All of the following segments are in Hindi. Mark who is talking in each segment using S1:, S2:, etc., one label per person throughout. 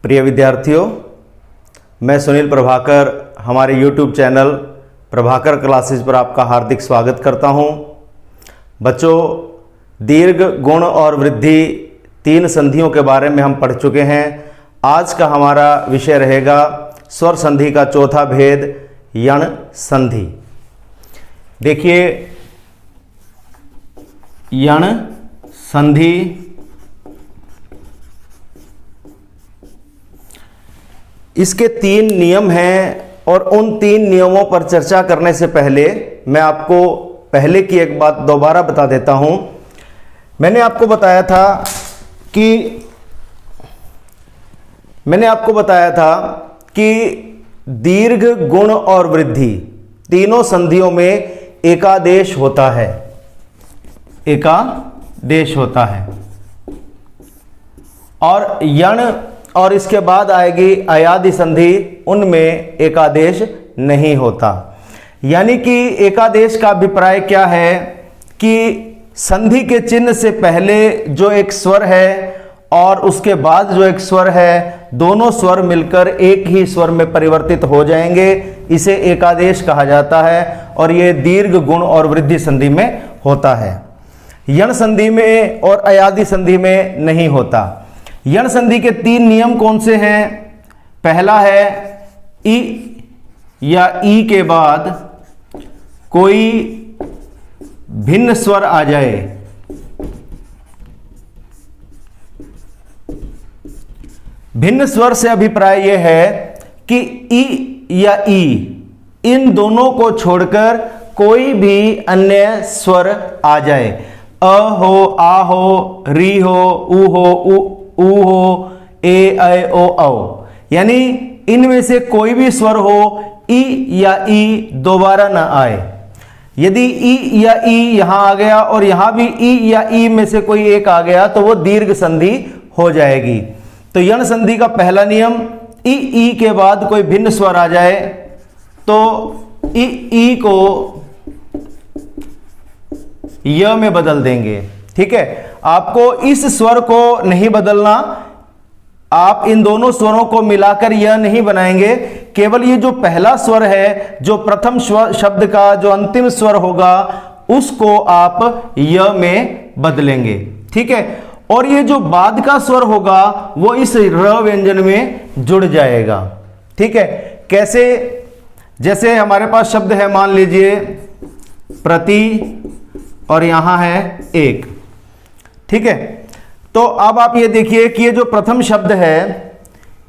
S1: प्रिय विद्यार्थियों, मैं सुनील प्रभाकर हमारे YouTube चैनल प्रभाकर क्लासेस पर आपका हार्दिक स्वागत करता हूं। बच्चों, दीर्घ, गुण और वृद्धि तीन संधियों के बारे में हम पढ़ चुके हैं। आज का हमारा विषय रहेगा स्वर संधि का चौथा भेद, यण संधि। देखिए, यण संधि इसके तीन नियम हैं और उन तीन नियमों पर चर्चा करने से पहले मैं आपको पहले की एक बात दोबारा बता देता हूं। मैंने आपको बताया था कि दीर्घ, गुण और वृद्धि तीनों संधियों में एकादेश होता है। एकादेश होता है और यण और इसके बाद आएगी अयादि संधि, उनमें एकादेश नहीं होता। यानी कि एकादेश का अभिप्राय क्या है कि संधि के चिन्ह से पहले जो एक स्वर है और उसके बाद जो एक स्वर है, दोनों स्वर मिलकर एक ही स्वर में परिवर्तित हो जाएंगे। इसे एकादेश कहा जाता है और ये दीर्घ, गुण और वृद्धि संधि में होता है। यण संधि में और अयादि संधि में नहीं होता। यण संधि के तीन नियम कौन से हैं? पहला है ई या ई के बाद कोई भिन्न स्वर आ जाए। भिन्न स्वर से अभिप्राय यह है कि ई या ई, इन दोनों को छोड़कर कोई भी अन्य स्वर आ जाए। अ हो, आ हो, री हो, उ हो, ऊ हो, ए, ऐ, ओ, औ, यानी इनमें से कोई भी स्वर हो, ई या ई दोबारा ना आए। यदि ई या ई यहां आ गया और यहां भी ई या ई में से कोई एक आ गया तो वो दीर्घ संधि हो जाएगी। तो यण संधि का पहला नियम, ई के बाद कोई भिन्न स्वर आ जाए तो ई को य में बदल देंगे। ठीक है, आपको इस स्वर को नहीं बदलना, आप इन दोनों स्वरों को मिलाकर यह नहीं बनाएंगे। केवल ये जो पहला स्वर है, जो प्रथम शब्द का जो अंतिम स्वर होगा, उसको आप य में बदलेंगे। ठीक है, और ये जो बाद का स्वर होगा वो इस र व्यंजन में जुड़ जाएगा। ठीक है, कैसे? जैसे हमारे पास शब्द है, मान लीजिए प्रति और यहां है एक। ठीक है, तो अब आप ये देखिए कि ये जो प्रथम शब्द है,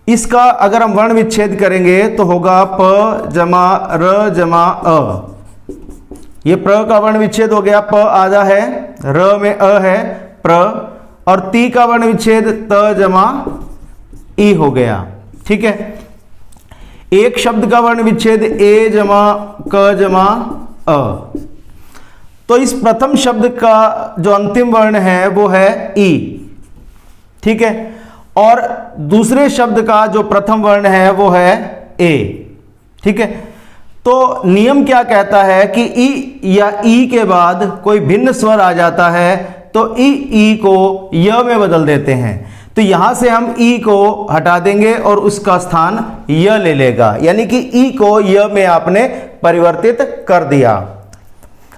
S1: इसका अगर हम वर्ण विच्छेद करेंगे तो होगा प जमा र जमा अ। ये प्र का वर्ण विच्छेद हो गया, प आधा है, र में अ है प्र, और ती का वर्ण विच्छेद त जमा ई हो गया। ठीक है, एक शब्द का वर्ण विच्छेद ए जमा क जमा अ। तो इस प्रथम शब्द का जो अंतिम वर्ण है वो है ई। ठीक है, और दूसरे शब्द का जो प्रथम वर्ण है वो है ए। ठीक है, तो नियम क्या कहता है कि ई या ई के बाद कोई भिन्न स्वर आ जाता है तो ई को य में बदल देते हैं। तो यहां से हम ई को हटा देंगे और उसका स्थान य ले लेगा, यानी कि ई को य में आपने परिवर्तित कर दिया।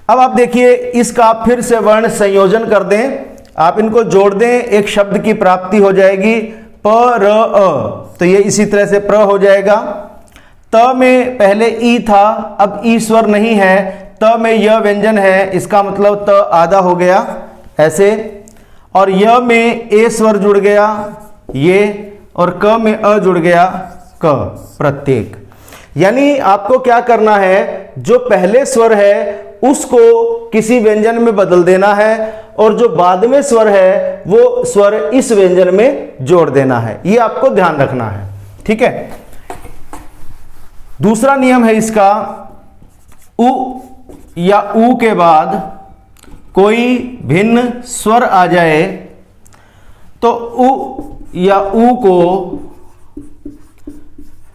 S1: अब आप देखिए, इसका आप फिर से वर्ण संयोजन कर दें, आप इनको जोड़ दें, एक शब्द की प्राप्ति हो जाएगी, प र अ। तो ये इसी तरह से प्र हो जाएगा। त में पहले ई था, अब ई स्वर नहीं है, त में य व्यंजन है, इसका मतलब त आधा हो गया ऐसे, और य में ए स्वर जुड़ गया ये, और क में अ जुड़ गया क प्रत्येक। यानी आपको क्या करना है, जो पहले स्वर है उसको किसी व्यंजन में बदल देना है और जो बाद में स्वर है वो स्वर इस व्यंजन में जोड़ देना है। ये आपको ध्यान रखना है। ठीक है, दूसरा नियम है इसका, उ या ऊ के बाद कोई भिन्न स्वर आ जाए तो उ या ऊ को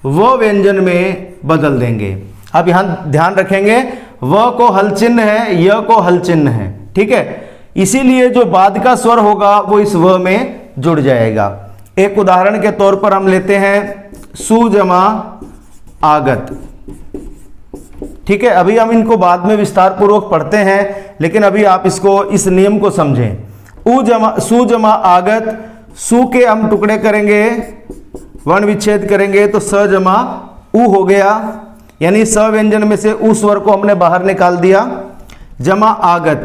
S1: व व्यंजन में बदल देंगे। अब यहां ध्यान रखेंगे, व को हल चिन्ह है, य को हल चिन्ह है। ठीक है, इसीलिए जो बाद का स्वर होगा वो इस व में जुड़ जाएगा। एक उदाहरण के तौर पर हम लेते हैं सु जमा आगत। ठीक है, अभी हम इनको बाद में विस्तार पूर्वक पढ़ते हैं, लेकिन अभी आप इसको, इस नियम को समझें। सु जमा आगत, सु के हम टुकड़े करेंगे, वर्ण विच्छेद करेंगे तो स जमा उ हो गया, यानी स व्यंजन में से उ स्वर को हमने बाहर निकाल दिया। जमा आगत,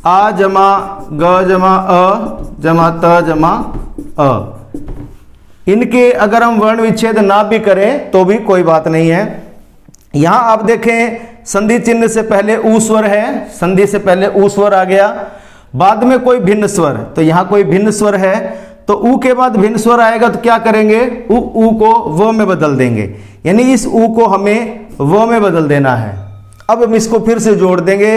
S1: आ जमा ग जमा अ जमा त जमा अ। इनके अगर हम वर्ण विच्छेद ना भी करें तो भी कोई बात नहीं है। यहां आप देखें संधि चिन्ह से पहले उ स्वर है, संधि से पहले उ स्वर आ गया, बाद में कोई भिन्न स्वर, तो यहां कोई भिन्न स्वर है, तो उ के बाद भिन्न स्वर आएगा तो क्या करेंगे, उ को व में बदल देंगे, यानी इस उ को हमें व में बदल देना है। अब हम इसको फिर से जोड़ देंगे,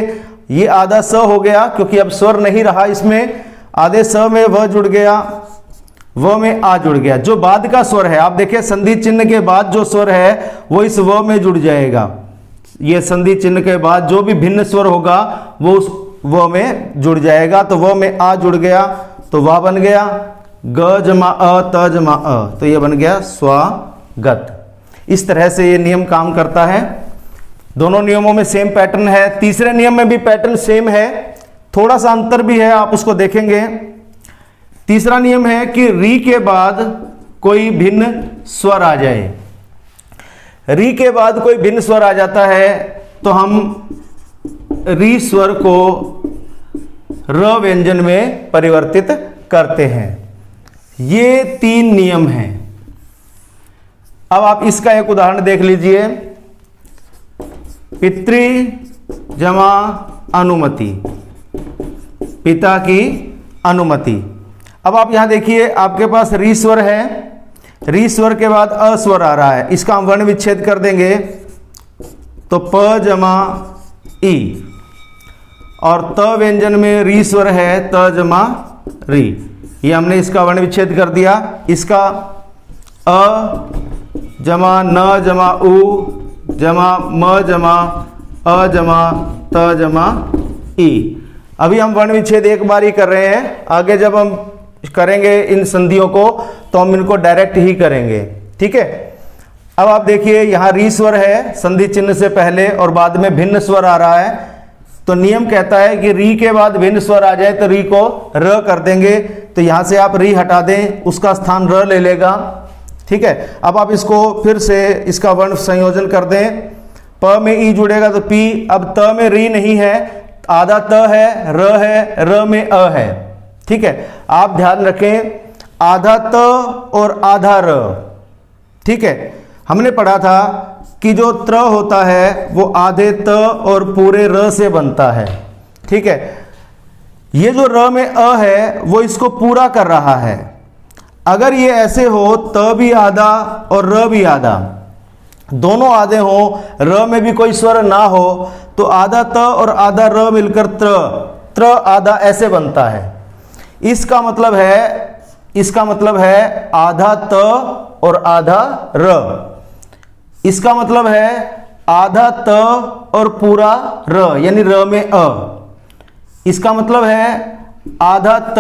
S1: ये आधा स हो गया क्योंकि अब स्वर नहीं रहा इसमें, आधे स में व जुड़ गया, व में आ जुड़ गया। जो बाद का स्वर है, आप देखिए संधि चिन्ह के बाद जो स्वर है वो इस व में जुड़ जाएगा। ये संधि चिन्ह के बाद जो भी भिन्न स्वर होगा वो उस व में जुड़ जाएगा, तो व में आ जुड़ गया तो वाह बन गया, ग जमा अ त जमा अ, तो ये बन गया स्वागत। इस तरह से ये नियम काम करता है। दोनों नियमों में सेम पैटर्न है। तीसरे नियम में भी पैटर्न सेम है, थोड़ा सा अंतर भी है, आप उसको देखेंगे। तीसरा नियम है कि री के बाद कोई भिन्न स्वर आ जाए। री के बाद कोई भिन्न स्वर आ जाता है तो हम री स्वर को र व्यंजन में परिवर्तित करते हैं। ये 3 नियम हैं। अब आप इसका एक उदाहरण देख लीजिए, पितृ जमा अनुमति, पिता की अनुमति। अब आप यहां देखिए आपके पास री स्वर है, री स्वर के बाद अ स्वर आ रहा है, इसका हम वर्ण विच्छेद कर देंगे तो प जमा ई, और त व्यंजन में री स्वर है त जमा री, ये हमने इसका वर्ण विच्छेद कर दिया। इसका अ जमा न जमा उ जमा म जमा अ जमा त जमा ई। अभी हम वर्ण विच्छेद एक बार ही कर रहे हैं, आगे जब हम करेंगे इन संधियों को तो हम इनको डायरेक्ट ही करेंगे। ठीक है, अब आप देखिए यहां री स्वर है संधि चिन्ह से पहले और बाद में भिन्न स्वर आ रहा है, तो नियम कहता है कि री के बाद भिन्न स्वर आ जाए तो री को र कर देंगे, तो यहां से आप री हटा दें, उसका स्थान र ले लेगा। ठीक है, अब आप इसको फिर से इसका वर्ण संयोजन कर दें, प में ई जुड़ेगा तो पी, अब त में री नहीं है, आधा त है, र में अ है। ठीक है, आप ध्यान रखें आधा त और आधा र। ठीक है, हमने पढ़ा था कि जो त्र होता है वो आधे त और पूरे र से बनता है। ठीक है, ये जो र में अ है वो इसको पूरा कर रहा है। अगर ये ऐसे हो त भी आधा और र भी आधा, दोनों आधे हो, र में भी कोई स्वर ना हो, तो आधा त और आधा र मिलकर त्र आधा ऐसे बनता है। इसका मतलब है आधा त और आधा र। इसका मतलब है आधा त और पूरा र, यानी र में अ। इसका मतलब है आधा त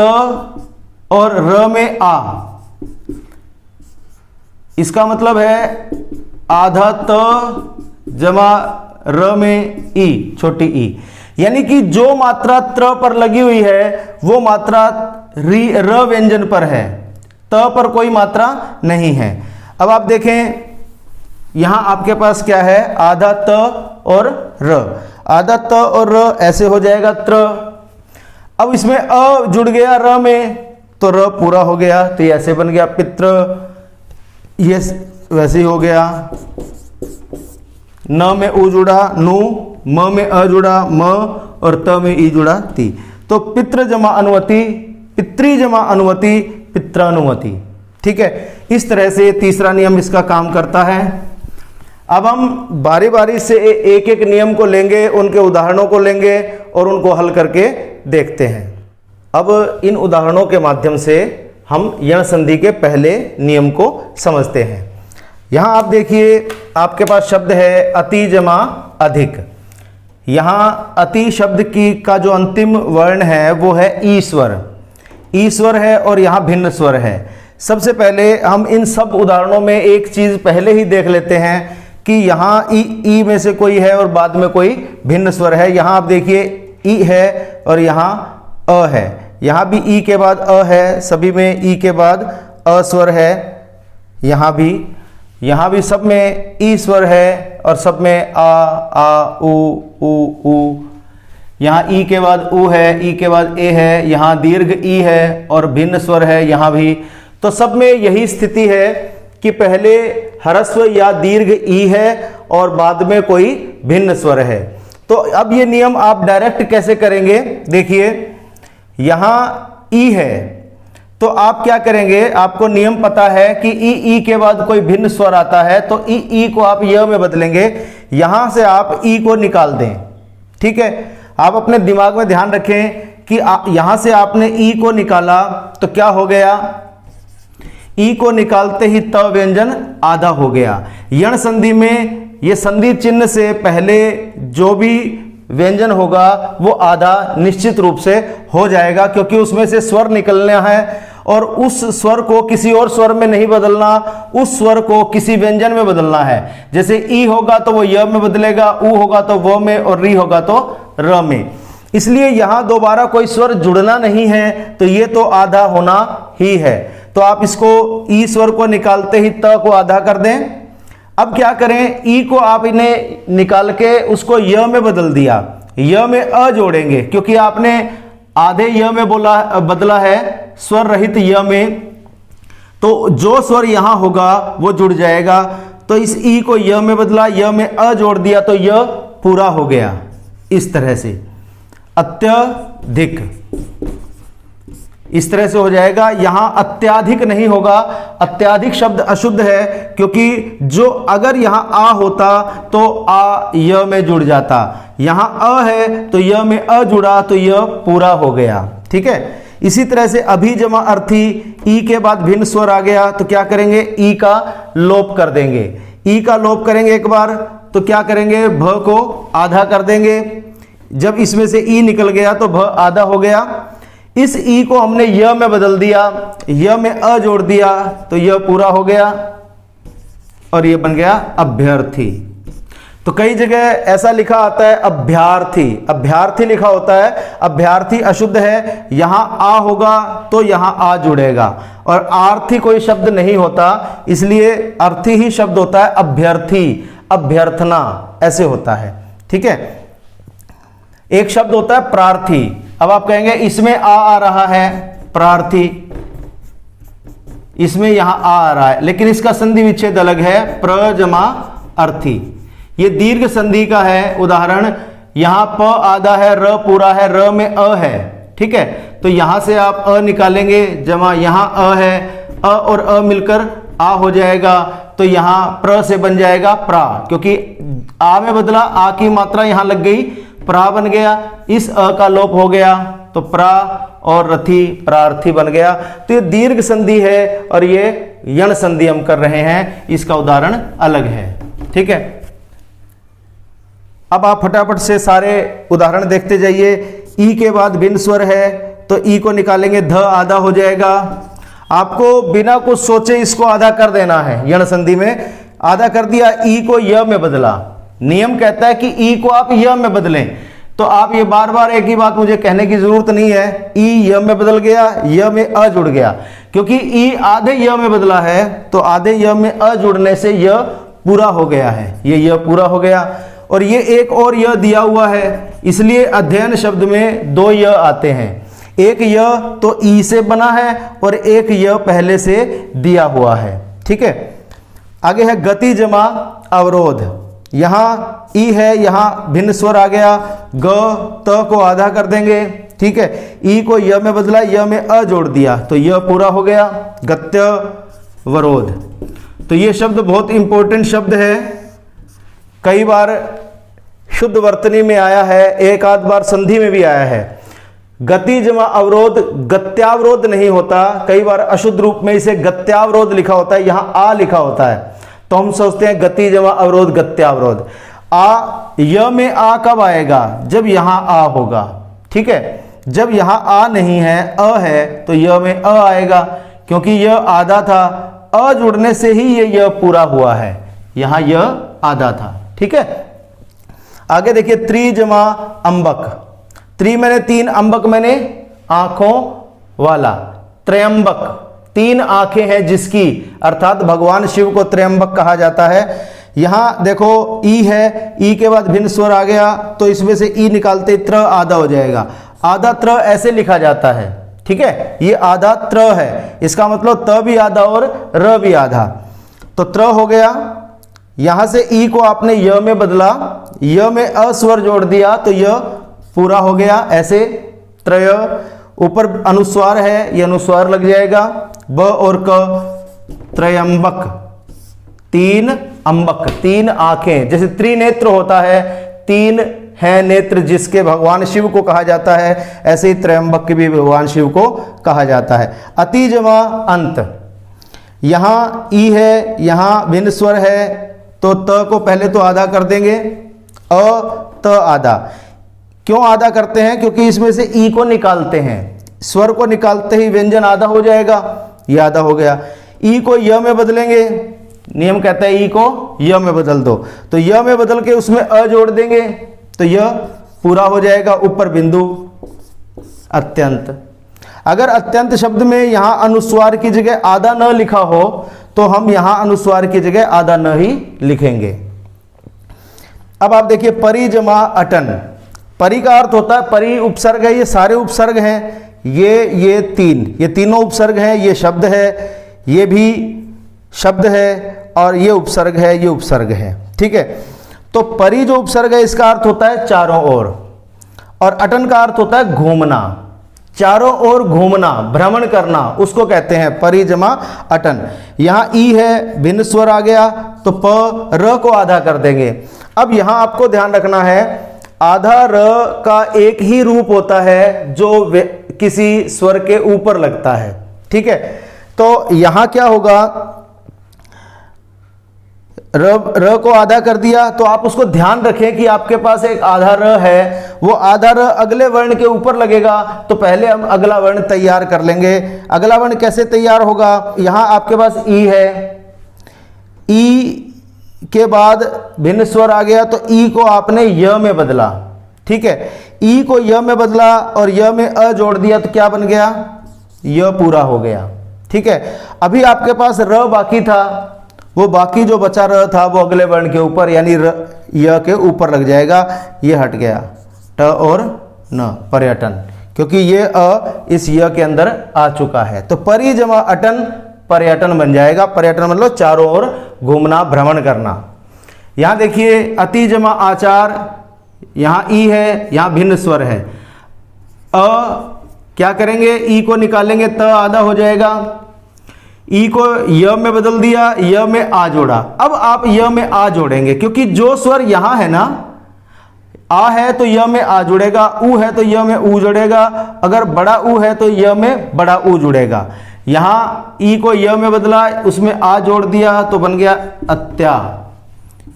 S1: और र में आ। इसका मतलब है आधा त जमा र में ई, छोटी ई, यानी कि जो मात्रा त्र पर लगी हुई है वो मात्रा र व्यंजन पर है, त पर कोई मात्रा नहीं है। अब आप देखें यहां आपके पास क्या है, आधा त और र, आधा त और र ऐसे हो जाएगा त्र। अब इसमें अ जुड़ गया र में तो र पूरा हो गया, तो ये ऐसे बन गया पित्र, ये वैसे ही हो गया। न में उ जुड़ा नु, म में अ जुड़ा म, और त में ई जुड़ा ती, तो पितृ जमा अनुमति, पितृ जमा अनुमति, पित्रानुमति। ठीक है, इस तरह से तीसरा नियम इसका काम करता है। अब हम बारी बारी से एक एक नियम को लेंगे, उनके उदाहरणों को लेंगे और उनको हल करके देखते हैं। अब इन उदाहरणों के माध्यम से हम यण संधि के पहले नियम को समझते हैं। यहां आप देखिए आपके पास शब्द है अति जमा अधिक। यहां अति शब्द की का जो अंतिम वर्ण है वो है ई स्वर, ई स्वर है और यहां भिन्न स्वर है। सबसे पहले हम इन सब उदाहरणों में एक चीज पहले ही देख लेते हैं कि यहाँ ई में से कोई है और बाद में कोई भिन्न स्वर है। यहाँ आप देखिए ई है और यहाँ अ है, यहाँ भी ई के बाद अ है, सभी में ई के बाद अ स्वर है, यहाँ भी सब में ई स्वर है और सब में आ उ। यहाँ ई के बाद उ है, ई के बाद ए है, यहाँ दीर्घ ई है और भिन्न स्वर है यहाँ भी। तो सब में यही स्थिति है कि पहले ह्रस्व या दीर्घ ई है और बाद में कोई भिन्न स्वर है। तो अब ये नियम आप डायरेक्ट कैसे करेंगे, देखिए यहाँ ई है तो आप क्या करेंगे, आपको नियम पता है कि ई के बाद कोई भिन्न स्वर आता है तो ई को आप य में बदलेंगे, यहां से आप ई को निकाल दें। ठीक है, आप अपने दिमाग में ध्यान रखें कि यहां से आपने ई को निकाला तो क्या हो गया, ई को निकालते ही त व्यंजन आधा हो गया। यण संधि में ये संधि चिन्ह से पहले जो भी व्यंजन होगा वो आधा निश्चित रूप से हो जाएगा, क्योंकि उसमें से स्वर निकलना है और उस स्वर को किसी और स्वर में नहीं बदलना, उस स्वर को किसी व्यंजन में बदलना है। जैसे ई होगा तो वो य में बदलेगा, उ होगा तो वो में और री होगा तो र में। इसलिए यहां दोबारा कोई स्वर जुड़ना नहीं है तो ये तो आधा होना ही है। तो आप इसको ई स्वर को निकालते ही त को आधा कर दें। अब क्या करें, ई को आप इन्हें निकाल के उसको य में बदल दिया, य में अ जोड़ेंगे क्योंकि आपने आधे य में बदला है स्वर रहित य में, तो जो स्वर यहां होगा वो जुड़ जाएगा। तो इस ई को य में बदला, य में अ जोड़ दिया तो य पूरा हो गया। इस तरह से अत्यधिक, इस तरह से हो जाएगा। यहां अत्याधिक नहीं होगा, अत्याधिक शब्द अशुद्ध है, क्योंकि जो अगर यहां आ होता तो आ य में जुड़ जाता, यहां अ है तो य में अ जुड़ा तो य पूरा हो गया। ठीक है, इसी तरह से अभी जमा अर्थी, ई के बाद भिन्न स्वर आ गया तो क्या करेंगे, ई का लोप कर देंगे। ई का लोप करेंगे एक बार तो क्या करेंगे, भ को आधा कर देंगे। जब इसमें से ई निकल गया तो भ आधा हो गया। इस ई को हमने य में बदल दिया, य में अ जोड़ दिया तो य पूरा हो गया और ये बन गया अभ्यर्थी। तो कई जगह ऐसा लिखा आता है अभ्यार्थी, अभ्यार्थी लिखा होता है, अभ्यार्थी अशुद्ध है, यहां आ होगा तो यहां आ जुड़ेगा और आर्थी कोई शब्द नहीं होता, इसलिए अर्थी ही शब्द होता है। अभ्यर्थी, अभ्यर्थना ऐसे होता है। ठीक है, एक शब्द होता है प्रार्थी। अब आप कहेंगे इसमें आ रहा है प्रार्थी, इसमें यहां आ रहा है, लेकिन इसका संधि विच्छेद अलग है, प्र जमा अर्थी। ये दीर्घ संधि का है उदाहरण, यहां प आधा है, र पूरा है, र में अ है। ठीक है, तो यहां से आप अ निकालेंगे, जमा यहां अ है, अ और अ मिलकर आ हो जाएगा तो यहां प्र से बन जाएगा प्रा, क्योंकि आ में बदला, आ की मात्रा यहां लग गई, प्रा बन गया। इस अ का लोप हो गया तो प्रा और रथी प्रार्थी बन गया। तो ये दीर्घ संधि है और ये यण संधि हम कर रहे हैं, इसका उदाहरण अलग है। ठीक है, अब आप फटाफट से सारे उदाहरण देखते जाइए। ई के बाद भिन्न स्वर है तो ई को निकालेंगे, ध आधा हो जाएगा। आपको बिना कुछ सोचे इसको आधा कर देना है, यण संधि में आधा कर दिया, ई को य में बदला। नियम कहता है कि ई को आप य में बदलें, तो आप ये बार बार एक ही बात मुझे कहने की जरूरत नहीं है। ई य में बदल गया, य में अ जुड़ गया, क्योंकि ई आधे य में बदला है तो आधे य में अ जुड़ने से य पूरा हो गया है, ये य पूरा हो गया। और ये एक और य दिया हुआ है, इसलिए अध्ययन शब्द में दो य आते हैं, एक य तो ई से बना है और एक य पहले से दिया हुआ है। ठीक है, आगे है गति जमा अवरोध। यहां ई है, यहां भिन्न स्वर आ गया, ग त को आधा कर देंगे। ठीक है, ई को य में बदला, य में अ जोड़ दिया तो य पूरा हो गया, गत्य वरोध। तो ये शब्द बहुत इंपॉर्टेंट शब्द है, कई बार शुद्ध वर्तनी में आया है, एक आध बार संधि में भी आया है। गति जमा अवरोध गत्यावरोध नहीं होता, कई बार अशुद्ध रूप में इसे गत्यावरोध लिखा होता है, यहां आ लिखा होता है तो हम सोचते हैं गति जमा अवरोध गत्यावरोध। आ य में आ कब आएगा, जब यहां आ होगा। ठीक है, जब यहां आ नहीं है, अ है तो य में अ आएगा, क्योंकि यह आधा था, अ जुड़ने से ही ये पूरा हुआ है, यहां यह आधा था। ठीक है, आगे देखिए त्रि जमा अंबक। त्रि मैंने तीन, अंबक मैंने आंखों वाला। त्रयंबक, तीन आंखें हैं जिसकी, अर्थात भगवान शिव को त्रयंबक कहा जाता है। यहां देखो ई है, ई के बाद भिन्न स्वर आ गया तो इसमें से ई निकालते त्र आधा हो जाएगा। आधा त्र ऐसे लिखा जाता है। ठीक है, ये आधा त्र है, इसका मतलब त भी आधा और र भी आधा, तो त्र हो गया। यहां से ई को आपने य में बदला, य में अ स्वर जोड़ दिया तो य पूरा हो गया। ऐसे त्रय, ऊपर अनुस्वार है, ये अनुस्वार लग जाएगा। ब और क, त्रयंबक, तीन अंबक, तीन आंखें। जैसे त्रिनेत्र होता है, तीन है नेत्र जिसके भगवान शिव को कहा जाता है, ऐसे ही त्रयंबक भी भगवान शिव को कहा जाता है। अति जमा अंत, यहां ई है, यहां भिन्न स्वर है, तो त को पहले तो आधा कर देंगे, अ त आधा। क्यों आधा करते हैं? क्योंकि इसमें से ई को निकालते हैं, स्वर को निकालते ही व्यंजन आधा हो जाएगा, ये आधा हो गया। ई को य में बदलेंगे, नियम कहता है ई को य में बदल दो, तो य में बदल के उसमें अ जोड़ देंगे तो यह पूरा हो जाएगा। ऊपर बिंदु अत्यंत। अगर अत्यंत शब्द में यहां अनुस्वार की जगह आधा न लिखा हो तो हम यहां अनुस्वार की जगह आधा न ही लिखेंगे। अब आप देखिए परि जमा अटन। परि का अर्थ होता है, परि उपसर्ग है, ये सारे उपसर्ग हैं, ये तीन, ये तीनों उपसर्ग हैं, ये शब्द है, ये भी शब्द है, और ये उपसर्ग है, ये उपसर्ग है। ठीक है, तो परि जो उपसर्ग है इसका अर्थ होता है चारों ओर, और अटन का अर्थ होता है घूमना, चारों ओर घूमना, भ्रमण करना, उसको कहते हैं परि जमा अटन। यहां ई है, भिन्न स्वर आ गया तो प र को आधा कर देंगे। अब यहां आपको ध्यान रखना है, आधा र का एक ही रूप होता है जो किसी स्वर के ऊपर लगता है। ठीक है, तो यहां क्या होगा, र को आधा कर दिया तो आप उसको ध्यान रखें कि आपके पास एक आधा र है, वो आधा र अगले वर्ण के ऊपर लगेगा, तो पहले हम अगला वर्ण तैयार कर लेंगे। अगला वर्ण कैसे तैयार होगा, यहां आपके पास ई है, ई के बाद भिन्न स्वर आ गया तो ई को आपने य में बदला। ठीक है, ई को य में बदला और य में अ जोड़ दिया तो क्या बन गया, य पूरा हो गया। ठीक है, अभी आपके पास र बाकी था, वो बाकी जो बचा र था वो अगले वर्ण के ऊपर यानी य के ऊपर लग जाएगा, ये हट गया, ट और न, पर्यटन, क्योंकि ये अ इस य के अंदर आ चुका है। तो परि जमा अटन पर्यटन बन जाएगा। पर्यटन मतलब चारों ओर घूमना, भ्रमण करना। यहां देखिए अति जमा आचार, यहां ई है, यहां भिन्न स्वर है। अ क्या करेंगे, ई को निकालेंगे, त आधा हो जाएगा, ई को य में बदल दिया, य में आ जोड़ा। अब आप य में आ जोड़ेंगे, क्योंकि जो स्वर यहां है ना, आ है तो य में आ जुड़ेगा, उ है तो य में उ जुड़ेगा, अगर बड़ा उ है तो य में बड़ा उ जुड़ेगा। यहां ई को य में बदला, उसमें आ जोड़ दिया तो बन गया अत्या,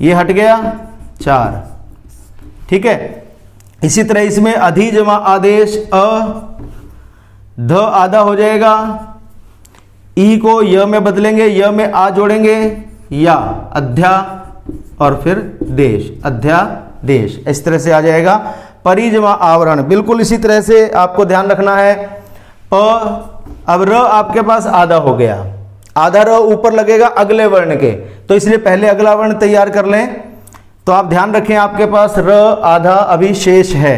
S1: ये हट गया, चार। ठीक है, इसी तरह इसमें अधि जमा आदेश, अ ध आधा हो जाएगा, ई को य में बदलेंगे, य में आ जोड़ेंगे, या अध्या और फिर देश, अध्यादेश, इस तरह से आ जाएगा। परि जमा आवरण, बिल्कुल इसी तरह से आपको ध्यान रखना है। अब र आपके पास आधा हो गया, आधा र ऊपर लगेगा अगले वर्ण के, तो इसलिए पहले अगला वर्ण तैयार कर लें। तो आप ध्यान रखें, आपके पास र आधा अभी शेष है,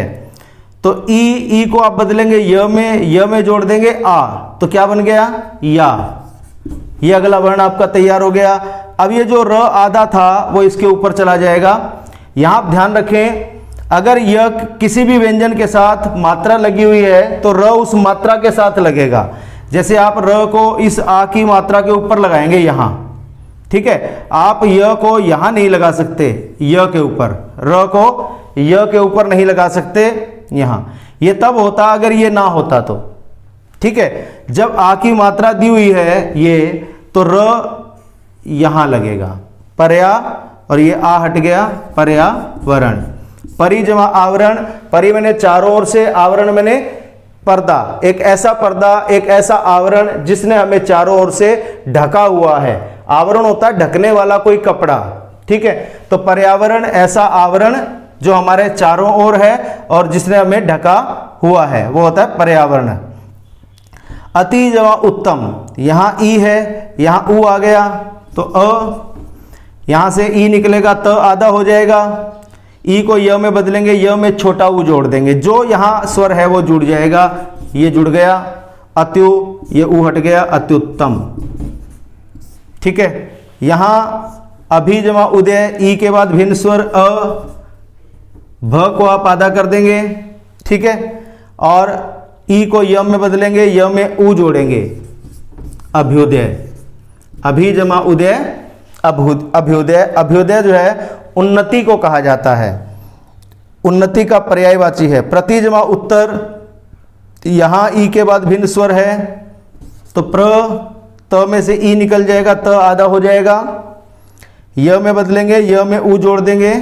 S1: तो ई को आप बदलेंगे य में जोड़ देंगे आ, तो क्या बन गया, या, ये अगला वर्ण आपका तैयार हो गया। अब ये जो र आधा था वो इसके ऊपर चला जाएगा। यहां आप ध्यान रखें, अगर यह किसी भी व्यंजन के साथ मात्रा लगी हुई है तो र उस मात्रा के साथ लगेगा। जैसे आप र को इस आ की मात्रा के ऊपर लगाएंगे यहां, ठीक है, आप य को यहां नहीं लगा सकते, य के ऊपर, र को य के ऊपर नहीं लगा सकते यहां। ये तब होता अगर ये ना होता तो, ठीक है। जब आ की मात्रा दी हुई है ये, तो र यहां लगेगा, पर्या, और ये आ हट गया, पर्यावरण। परि जमा आवरण, परि मैंने चारों ओर से, आवरण मैंने पर्दा, एक ऐसा पर्दा, एक ऐसा आवरण जिसने हमें चारों ओर से ढका हुआ है। आवरण होता है ढकने वाला कोई कपड़ा, ठीक है। तो पर्यावरण ऐसा आवरण जो हमारे चारों ओर है और जिसने हमें ढका हुआ है, वो होता है पर्यावरण। अति जमा उत्तम, यहां ई है, यहां ऊ आ गया तो अ, यहां से ई निकलेगा त आधा हो जाएगा। ई को य में बदलेंगे, य में छोटा ऊ जोड़ देंगे, जो यहां स्वर है वो जुड़ जाएगा, ये जुड़ गया। अत्यु, ये ऊ हट गया, अत्युत्तम, ठीक है। यहां अभी जमा उदय, ई के बाद भिन्न स्वर अ, भ को आप आधा कर देंगे, ठीक है। और ई को य में बदलेंगे, य में ऊ जोड़ेंगे, अभ्युदय। अभी जमा उदय, अभ्युदय। अभ्युदय जो है उन्नति को कहा जाता है, उन्नति का पर्यायवाची है। प्रति जमा उत्तर, यहां ई के बाद भिन्न स्वर है तो प्र, त में से ई निकल जाएगा, त आधा हो जाएगा। य में बदलेंगे, य में ऊ जोड़ देंगे,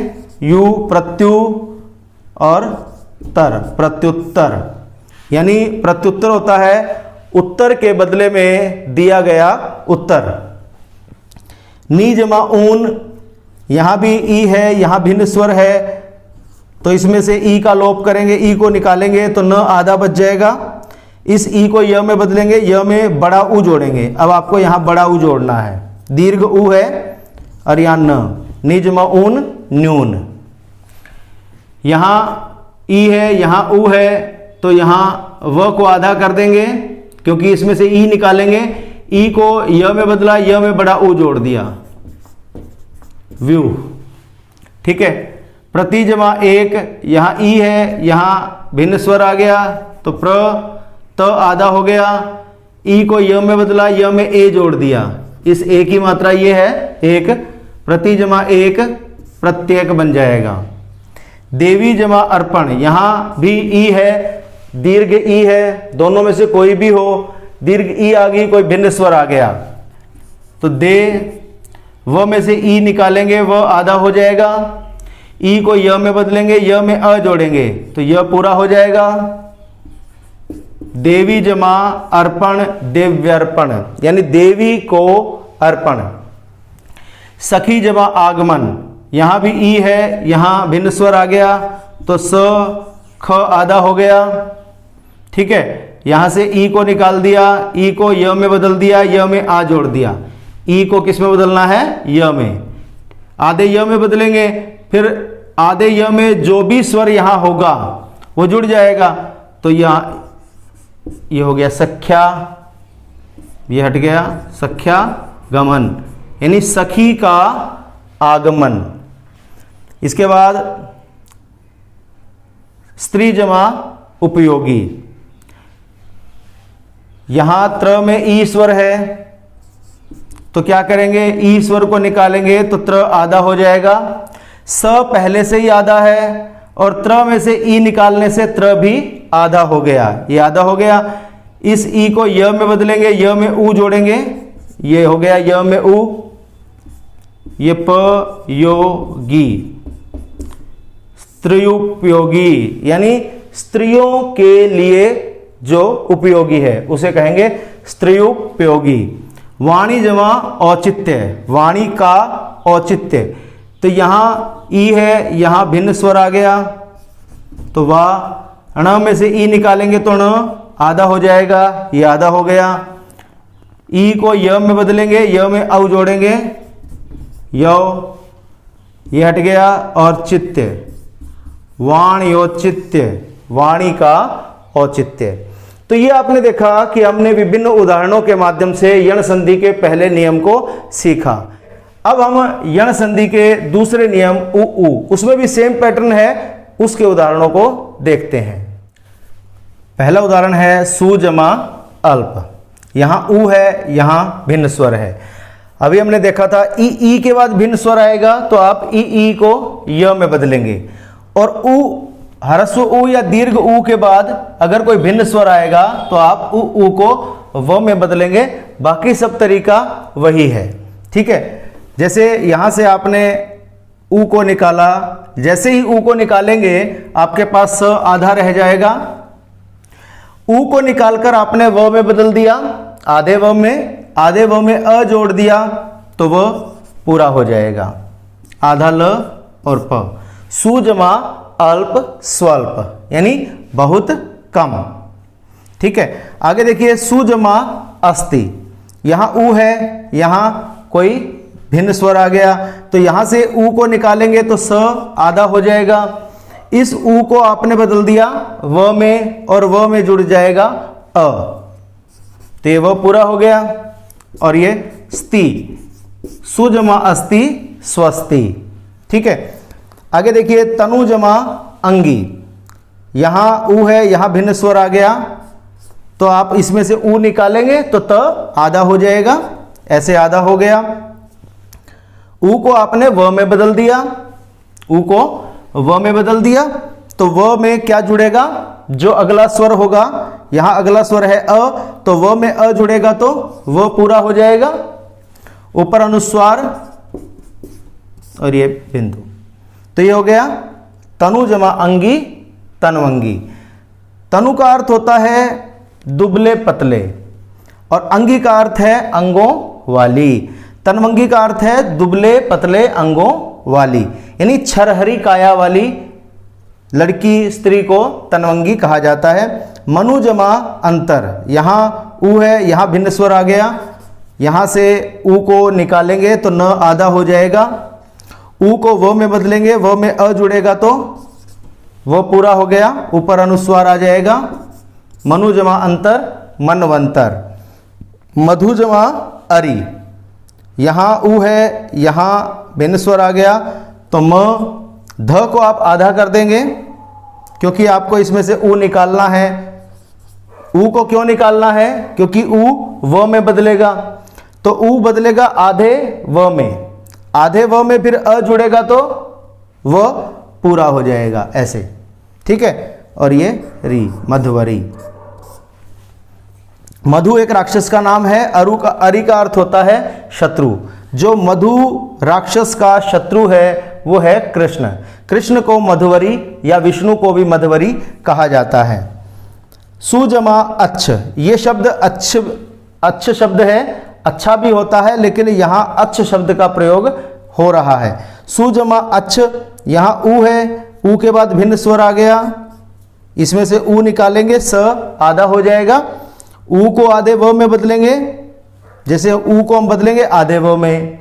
S1: यू, प्रत्यु और तर, प्रत्युत्तर। यानी प्रत्युत्तर होता है उत्तर के बदले में दिया गया उत्तर। नी जमा ऊन, यहां भी ई है, यहां भिन्न स्वर है तो इसमें से ई का लोप करेंगे, ई को निकालेंगे तो न आधा बच जाएगा। इस ई को य में बदलेंगे, य में बड़ा ऊ जोड़ेंगे। अब आपको यहां बड़ा ऊ जोड़ना है, दीर्घ ऊ है और यहां न, नी जमा ऊन, न्यून। यहां ई है, यहां ऊ है तो यहां व को आधा कर देंगे क्योंकि इसमें से ई निकालेंगे। ई को य में बदला, य में बड़ा ऊ जोड़ दिया, व्यू, ठीक है। प्रति जमा एक, यहां ई है, यहां भिन्न स्वर आ गया तो प्र, त आधा हो गया। ई को य में बदला, य में ए जोड़ दिया, इस ए की मात्रा ये है एक, प्रति जमा एक प्रत्येक बन जाएगा। देवी जमा अर्पण, यहां भी ई है, दीर्घ ई है, दोनों में से कोई भी हो, दीर्घ ई आ गई, कोई भिन्न स्वर आ गया तो दे, व में से ई निकालेंगे, व आधा हो जाएगा। ई को य में बदलेंगे, य में अ जोड़ेंगे तो य पूरा हो जाएगा। देवी जमा अर्पण, दिव्यर्पण, यानी देवी को अर्पण। सखी जमा आगमन, यहां भी ई है, यहां भिन्न स्वर आ गया तो स, ख आधा हो गया, ठीक है। यहां से ई को निकाल दिया, ई को य में बदल दिया, य में आ जोड़ दिया। ई को किस में बदलना है, य में, आधे य में बदलेंगे, फिर आधे य में जो भी स्वर यहां होगा वो जुड़ जाएगा तो यहां ये हो गया सख्या, ये हट गया, सख्या गमन, यानी सखी का आगमन। इसके बाद स्त्री जमा उपयोगी, यहां त्र में ई स्वर है तो क्या करेंगे, ई स्वर को निकालेंगे तो त्र आधा हो जाएगा। स पहले से ही आधा है और त्र में से ई निकालने से त्र भी आधा हो गया, ये आधा हो गया। इस ई को य में बदलेंगे, य में ऊ जोड़ेंगे, ये हो गया य में ऊ, ये प योगी, स्त्रियोपयोगी, यानी स्त्रियों के लिए जो उपयोगी है उसे कहेंगे स्त्रियोपयोगी। वाणी जमा औचित्य, वाणी का औचित्य, तो यहां ई है, यहां भिन्न स्वर आ गया तो वाह, ण में से ई निकालेंगे तो ण आधा हो जाएगा, ये आधा हो गया। ई को य में बदलेंगे, य में औ जोड़ेंगे, यो, ये हट गया, और चित्य, वाण्योचित्य, वाणी का औचित्य। तो ये आपने देखा कि हमने विभिन्न उदाहरणों के माध्यम से यण संधि के पहले नियम को सीखा। अब हम यण संधि के दूसरे नियम उ उ, उसमें भी सेम पैटर्न है, उसके उदाहरणों को देखते हैं। पहला उदाहरण है सु जमा अल्प, यहां उ है, यहां भिन्न स्वर है। अभी हमने देखा था ई के बाद भिन्न स्वर आएगा तो आप ई को य में बदलेंगे, और उ, ह्रस्व उ या दीर्घ उ के बाद अगर कोई भिन्न स्वर आएगा तो आप उ को व में बदलेंगे। बाकी सब तरीका वही है, ठीक है। जैसे यहां से आपने उ को निकाला, जैसे ही उ को निकालेंगे आपके पास स आधा रह जाएगा, ऊ को निकालकर आपने व में बदल दिया, आधे व में अ जोड़ दिया तो वह पूरा हो जाएगा, आधा ल और प। सु जमा अल्प स्वल्प यानी बहुत कम। ठीक है, आगे देखिए सु जमा अस्ति, यहां ऊ है, यहां कोई भिन्न स्वर आ गया तो यहां से ऊ को निकालेंगे तो स आधा हो जाएगा। इस ऊ को आपने बदल दिया व में और व में जुड़ जाएगा अ, तो ये व पूरा हो गया। और ये स्ति, सु जमा अस्ति स्वस्ति। ठीक है, आगे देखिए तनु जमा अंगी, यहां ऊ है, यहां भिन्न स्वर आ गया तो आप इसमें से ऊ निकालेंगे तो त आधा हो जाएगा, ऐसे आधा हो गया। ऊ को आपने व में बदल दिया, ऊ को व में बदल दिया तो व में क्या जुड़ेगा, जो अगला स्वर होगा, यहां अगला स्वर है अ तो व में अ जुड़ेगा तो व पूरा हो जाएगा, ऊपर अनुस्वार और ये बिंदु। तो ये हो गया तनु जमा अंगी तनवंगी। तनु का अर्थ होता है दुबले पतले और अंगी का अर्थ है अंगों वाली। तनवंगी का अर्थ है दुबले पतले अंगों वाली, यानी छरहरी काया वाली लड़की स्त्री को तनवंगी कहा जाता है। मनु जमा अंतर, यहां ऊ है, यहां भिन्न स्वर आ गया, यहां से ऊ को निकालेंगे तो न आधा हो जाएगा, ऊ को व में बदलेंगे, व में अ जुड़ेगा तो वो पूरा हो गया, ऊपर अनुस्वार आ जाएगा। मनु जमा अंतर मनवंतर। मधु जमा अरि, यहां ऊ है, यहां भिन्न स्वर आ गया तो म ध को आप आधा कर देंगे क्योंकि आपको इसमें से ऊ निकालना है। ऊ को क्यों निकालना है, क्योंकि ऊ व में बदलेगा तो ऊ बदलेगा आधे व में, आधे व में फिर अ जुड़ेगा तो व पूरा हो जाएगा ऐसे। ठीक है, और ये री मधुवरी। मधु एक राक्षस का नाम है, अरि का अर्थ होता है शत्रु। जो मधु राक्षस का शत्रु है वो है कृष्ण। कृष्ण को मधुवरी या विष्णु को भी मधुवरी कहा जाता है। सुजमा अच्छ, ये शब्द अच्छ शब्द है, अच्छा भी होता है लेकिन यहां अच्छ शब्द का प्रयोग हो रहा है। सुजमा अच्छ, यहां ऊ है, ऊ के बाद भिन्न स्वर आ गया, इसमें से ऊ निकालेंगे स आधा हो जाएगा। ऊ को आधे व में बदलेंगे, जैसे ऊ को हम बदलेंगे आधे व में,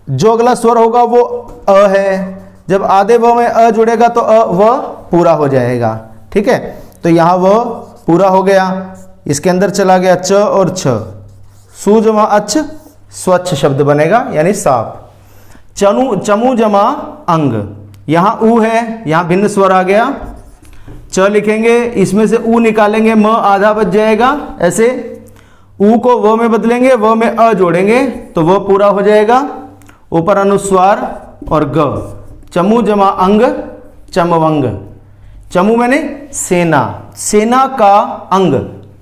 S1: जो अगला स्वर होगा वो अ है, जब आधे व में अ जुड़ेगा तो अ व पूरा हो जाएगा। ठीक है, तो यहाँ व पूरा हो गया, इसके अंदर चला गया च और छ, सु जमा अच्छ स्वच्छ शब्द बनेगा यानी साफ। चमू जमा अंग, यहाँ ऊ है, यहाँ भिन्न स्वर आ गया, च लिखेंगे, इसमें से ऊ निकालेंगे, म आधा बच जाएगा ऐसे, ऊ को व में बदलेंगे, व में अ जोड़ेंगे तो वह पूरा हो जाएगा, ऊपर अनुस्वार और ग। चमू जमा अंग चमवंग, चमू मैंने सेना, सेना का अंग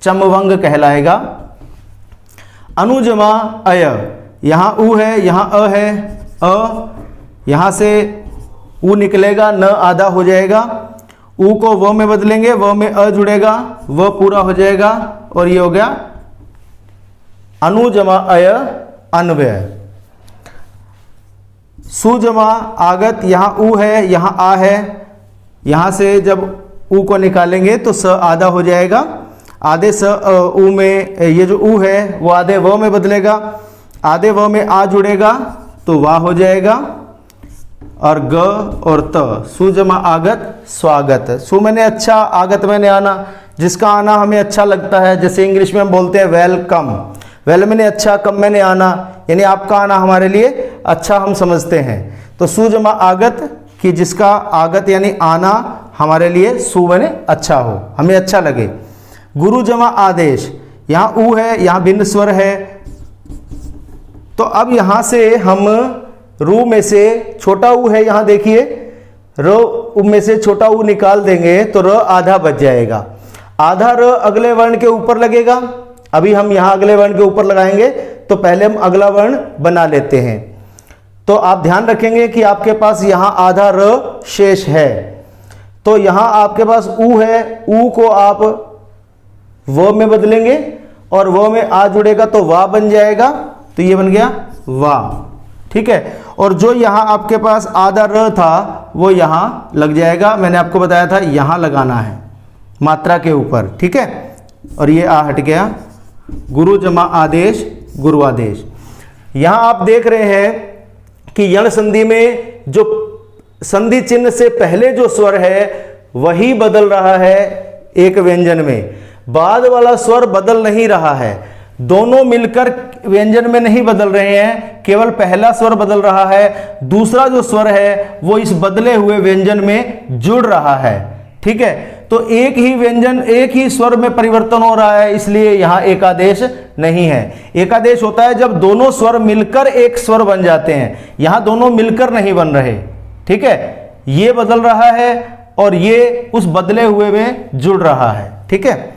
S1: चमवंग कहलाएगा। अनु जमा अय, यहाँ ऊ है, यहाँ अ है, अ यहाँ से ऊ निकलेगा, न आधा हो जाएगा, ऊ को व में बदलेंगे, व में अ जुड़ेगा, व पूरा हो जाएगा, और ये हो गया अनु जमा अय अन्वय। सु जमा आगत, यहाँ ऊ है, यहाँ आ है, यहाँ से जब ऊ को निकालेंगे तो स आधा हो जाएगा, आधे स ऊ में, ये जो ऊ है वो आधे व में बदलेगा, आधे व में आ जुड़ेगा तो वाह हो जाएगा, और ग और त। सु जमा आगत स्वागत, सु मैंने अच्छा, आगत मैंने आना, जिसका आना हमें अच्छा लगता है, जैसे इंग्लिश में हम बोलते हैं वेलकम, वेल मैंने अच्छा, कम मैंने आना, यानी आपका आना हमारे लिए अच्छा हम समझते हैं। तो सु जमा आगत कि जिसका आगत यानी आना हमारे लिए सु मैंने अच्छा हो, हमें अच्छा लगे। गुरु जमा आदेश, यहाँ ऊ है, यहाँ भिन्न स्वर है, तो अब यहाँ से हम रू में से छोटा ऊ है, यहाँ देखिए र में से छोटा ऊ निकाल देंगे तो र आधा बच जाएगा, आधा र अगले वर्ण के ऊपर लगेगा। अभी हम यहाँ अगले वर्ण के ऊपर लगाएंगे तो पहले हम अगला वर्ण बना लेते हैं। तो आप ध्यान रखेंगे कि आपके पास यहाँ आधा र शेष है, तो यहाँ आपके पास ऊ है, ऊ को आप व में बदलेंगे और व में आ जुड़ेगा तो वा बन जाएगा, तो ये बन गया वा। ठीक है, और जो यहाँ आपके पास आधा र था वो यहाँ लग जाएगा, मैंने आपको बताया था यहाँ लगाना है मात्रा के ऊपर। ठीक है, और ये आ हट गया, गुरु जमा आदेश गुरुआदेश। यहाँ आप देख रहे हैं कि यण संधि में जो संधि चिन्ह से पहले जो स्वर है वही बदल रहा है एक व्यंजन में, बाद वाला स्वर बदल नहीं रहा है। दोनों मिलकर व्यंजन में नहीं बदल रहे हैं, केवल पहला स्वर बदल रहा है, दूसरा जो स्वर है वो इस बदले हुए व्यंजन में जुड़ रहा है। ठीक है, तो एक ही व्यंजन एक ही स्वर में परिवर्तन हो रहा है, इसलिए यहां एकादेश नहीं है। एकादेश होता है जब दोनों स्वर मिलकर एक स्वर बन जाते हैं, यहां दोनों मिलकर नहीं बन रहे। ठीक है, ये बदल रहा है और ये उस बदले हुए में जुड़ रहा है। ठीक है,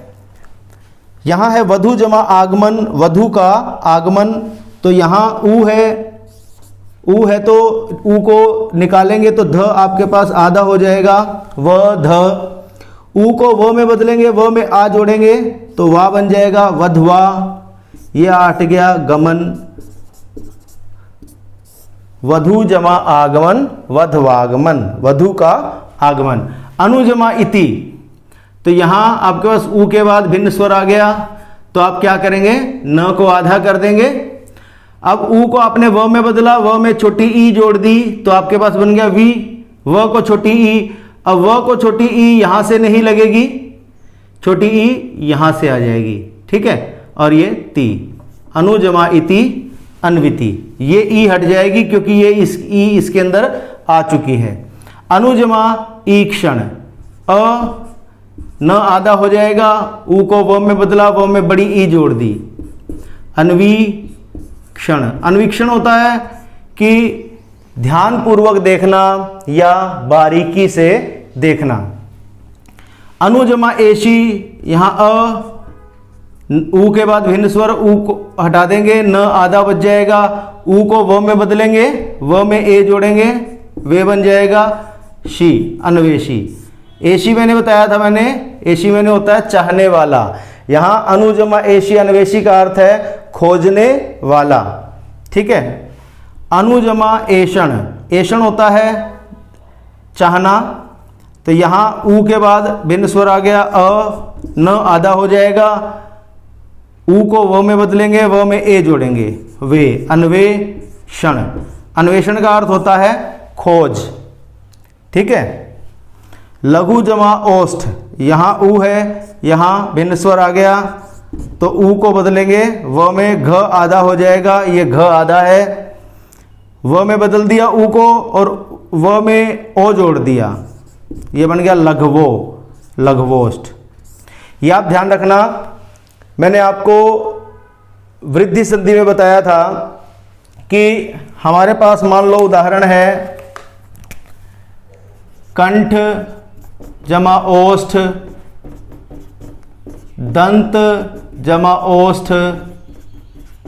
S1: यहां है वधु जमा आगमन, वधु का आगमन, तो यहां ऊ है तो ऊ को निकालेंगे तो ध आपके पास आधा हो जाएगा, व ध। ऊ को व में बदलेंगे, व में आ जोड़ेंगे तो वा बन जाएगा, वधवा। ये हट गया गमन, वधु जमा आगमन वधवागमन, वधु का आगमन। अनुजमा इति, तो यहां आपके पास ऊ के बाद भिन्न स्वर आ गया, तो आप क्या करेंगे, न को आधा कर देंगे। अब ऊ को आपने व में बदला, व में छोटी ई जोड़ दी तो आपके पास बन गया वी, व को छोटी ई। अब व को छोटी ई यहां से नहीं लगेगी, छोटी ई यहां से आ जाएगी। ठीक है, और ये ती, अनुजमा इति अन्विति, ये ई हट जाएगी क्योंकि ये ई इसके अंदर आ चुकी है। अनुजमा ईक्षण, अ न आधा हो जाएगा, ऊ को व में बदला, व में बड़ी ई जोड़ दी, अन्वीक्षण। अन्वीक्षण होता है कि ध्यान पूर्वक देखना या बारीकी से देखना। अनुजमा एशी, यहां अ, ऊ के बाद भिन्न स्वर, ऊ को हटा देंगे, न आधा बच जाएगा, ऊ को व में बदलेंगे, व में ए जोड़ेंगे, वे बन जाएगा शी, अन्वेषी। एशी मैंने बताया था, एशी मैंने होता है चाहने वाला। यहां अनुजमा एशी अन्वेषी का अर्थ है खोजने वाला। ठीक है, अनुजमा एषण, एषण होता है चाहना, तो यहां ऊ के बाद भिन्न स्वर आ गया, अ, न आधा हो जाएगा, ऊ को व में बदलेंगे, व में ए जोड़ेंगे, वे, अन्वेषण। अन्वेषण का अर्थ होता है खोज। ठीक है, लघु जमा ओष्ठ, यहां ऊ है, यहां भिन्न स्वर आ गया तो ऊ को बदलेंगे, व में घ आधा हो जाएगा, ये घ आधा है, व में बदल दिया ऊ को और व में ओ जोड़ दिया, ये बन गया लघवो, लघवोष्ठ। ये आप ध्यान रखना, मैंने आपको वृद्धि संधि में बताया था कि हमारे पास मान लो उदाहरण है कंठ जमा ओष्ठ, दंत जमा ओष्ठ,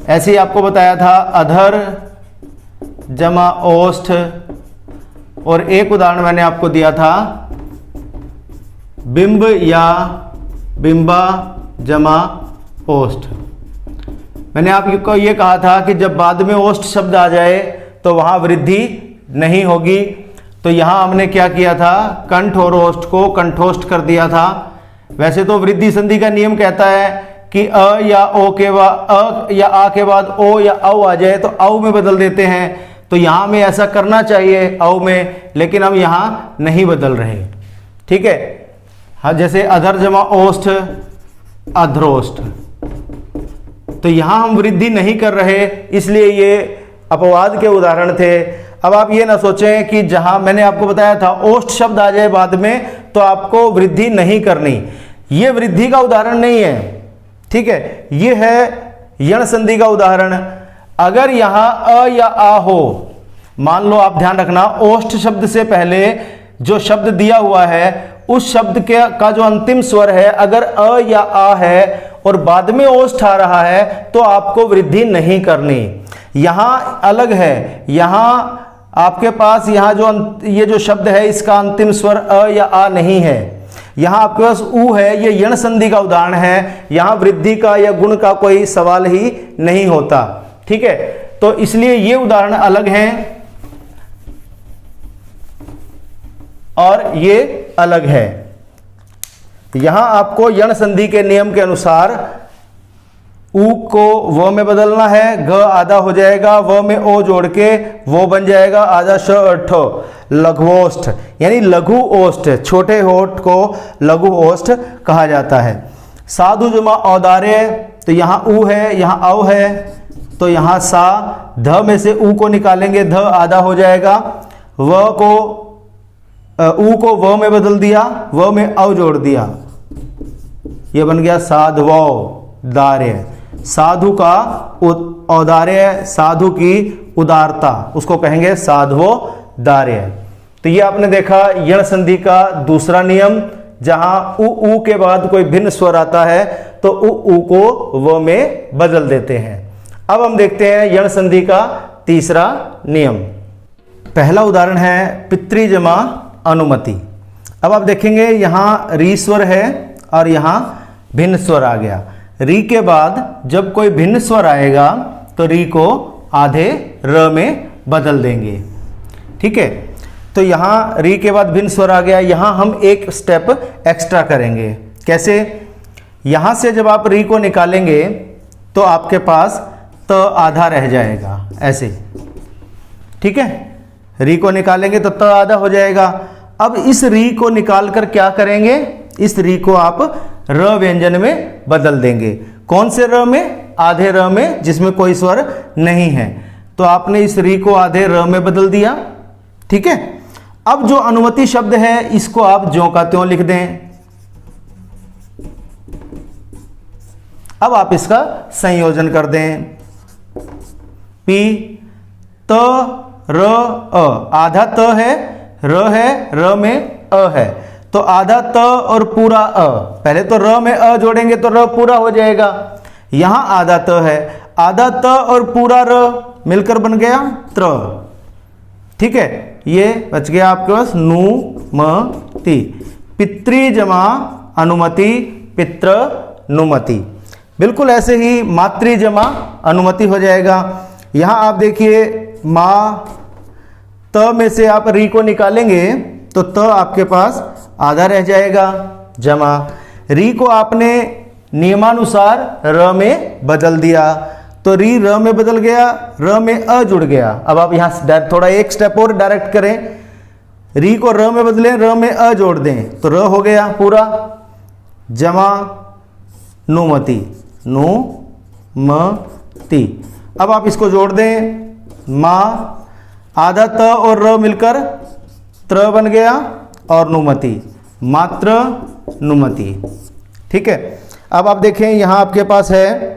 S1: ऐसे ही आपको बताया था अधर जमा ओष्ठ, और एक उदाहरण मैंने आपको दिया था बिंब या बिंबा जमा ओष्ठ। मैंने आपको ये कहा था कि जब बाद में ओष्ठ शब्द आ जाए तो वहां वृद्धि नहीं होगी, तो यहां हमने क्या किया था, कंठ और ओष्ठ को कंठोष्ठ कर दिया था। वैसे तो वृद्धि संधि का नियम कहता है कि अ या ओ के बाद, अ या आ के बाद ओ या औ आ जाए तो औ में बदल देते हैं, तो यहां हमें ऐसा करना चाहिए औ में, लेकिन हम यहां नहीं बदल रहे। ठीक है, हाँ, जैसे अधर जमा ओष्ठ, अध्रोष्ठ, तो यहां हम वृद्धि नहीं कर रहे, इसलिए ये अपवाद के उदाहरण थे। अब आप ये ना सोचें कि जहां मैंने आपको बताया था ओष्ठ शब्द आ जाए बाद में तो आपको वृद्धि नहीं करनी, ये वृद्धि का उदाहरण नहीं है। ठीक है, ये है यण संधि का उदाहरण। अगर यहां अ या आ हो, मान लो आप ध्यान रखना, ओष्ठ शब्द से पहले जो शब्द दिया हुआ है उस शब्द का जो अंतिम स्वर है अगर अ या आ है और बाद में ओष्ठ आ रहा है तो आपको वृद्धि नहीं करनी। यहां अलग है, यहां आपके पास यहां जो ये जो शब्द है इसका अंतिम स्वर अ या आ नहीं है, यहां आपके पास ऊ है, ये यण संधि का उदाहरण है, यहां वृद्धि का या गुण का कोई सवाल ही नहीं होता। ठीक है, तो इसलिए ये उदाहरण अलग हैं और ये अलग है। यहां आपको यण संधि के नियम के अनुसार ऊ को व में बदलना है, ग आधा हो जाएगा, व में ओ जोड़ के वो बन जाएगा आधा श और ठ, लघुओष्ठ यानी लघु ओष्ठ, छोटे होठ को लघु ओष्ठ कहा जाता है। साधु जमा औदार्य, तो यहाँ ऊ है, यहाँ औ है, तो यहाँ सा, ध में से ऊ को निकालेंगे, ध आधा हो जाएगा, व को ऊ को व में बदल दिया, व में औ जोड़ दिया, ये बन गया साधवो दार्य। साधु का औदार्य, साधु की उदारता, उसको कहेंगे साधवो दार्य। तो ये आपने देखा यण संधि का दूसरा नियम, जहां ऊ के बाद कोई भिन्न स्वर आता है तो ऊ को व में बदल देते हैं। अब हम देखते हैं यण संधि का तीसरा नियम। पहला उदाहरण है पितृ जमा अनुमति। अब आप देखेंगे यहां री स्वर है और यहां भिन्न स्वर आ गया। री के बाद जब कोई भिन्न स्वर आएगा तो री को आधे र में बदल देंगे। ठीक है, तो यहाँ री के बाद भिन्न स्वर आ गया, यहाँ हम एक स्टेप एक्स्ट्रा करेंगे। कैसे? यहाँ से जब आप री को निकालेंगे तो आपके पास त आधा रह जाएगा, ऐसे। ठीक है, री को निकालेंगे तो त आधा हो जाएगा। अब इस री को निकाल कर क्या करेंगे? इस री को आप र व्यंजन में बदल देंगे। कौन से र में? आधे र में, जिसमें कोई स्वर नहीं है। तो आपने इस री को आधे र में बदल दिया। ठीक है, अब जो अनुमति शब्द है इसको आप ज्यों का त्यों लिख दें। अब आप इसका संयोजन कर दें। पी त र अ, आधा त है, र है, र में अ है, तो आधा त और पूरा अ। पहले तो र में अ जोड़ेंगे तो र पूरा हो जाएगा। यहां आधा त है, आधा त और पूरा र मिलकर बन गया त्र। ठीक है, ये बच गया आपके पास नु म ति। पितृ जमा अनुमति, पित्र नुमति। बिल्कुल ऐसे ही मातृ जमा अनुमति हो जाएगा। यहां आप देखिए मां, त में से आप री को निकालेंगे तो त आपके पास आधा रह जाएगा, जमा री को आपने नियमानुसार र में बदल दिया तो री र में बदल गया, र में अ जुड़ गया। अब आप यहाँ थोड़ा एक स्टेप और डायरेक्ट करें, री को र में बदलें, र में अ जोड़ दें तो र हो गया पूरा, जमा नुमति, नु म ति। अब आप इसको जोड़ दें, माँ, आधा त और र मिलकर त्र बन गया और नुमति, मात्र नुमति। ठीक है, अब आप देखें यहाँ आपके पास है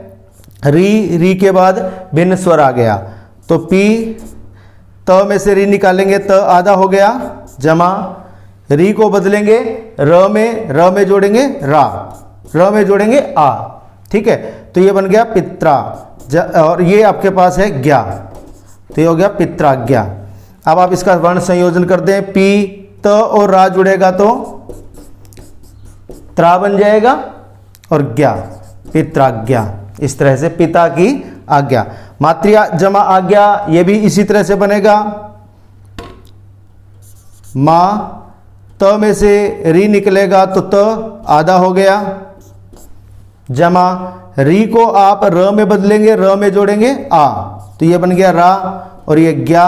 S1: री, री के बाद भिन्न स्वर आ गया तो पी, त में से री निकालेंगे त आधा हो गया, जमा री को बदलेंगे र में जोड़ेंगे रा, र में जोड़ेंगे आ। ठीक है, तो ये बन गया पित्रा, और ये आपके पास है ज्ञा, तो ये हो गया पित्राज्ञा। अब आप इसका वर्ण संयोजन कर दें, पी त और रा जुड़ेगा तो त्रा बन जाएगा और ज्ञा, पित्राज्ञा। इस तरह से पिता की आज्ञा। मातृ जमा आज्ञा, ये भी इसी तरह से बनेगा। मां, त में से री निकलेगा तो त आधा हो गया, जमा री को आप र में बदलेंगे, र में जोड़ेंगे आ, तो ये बन गया रा और ये ज्ञा।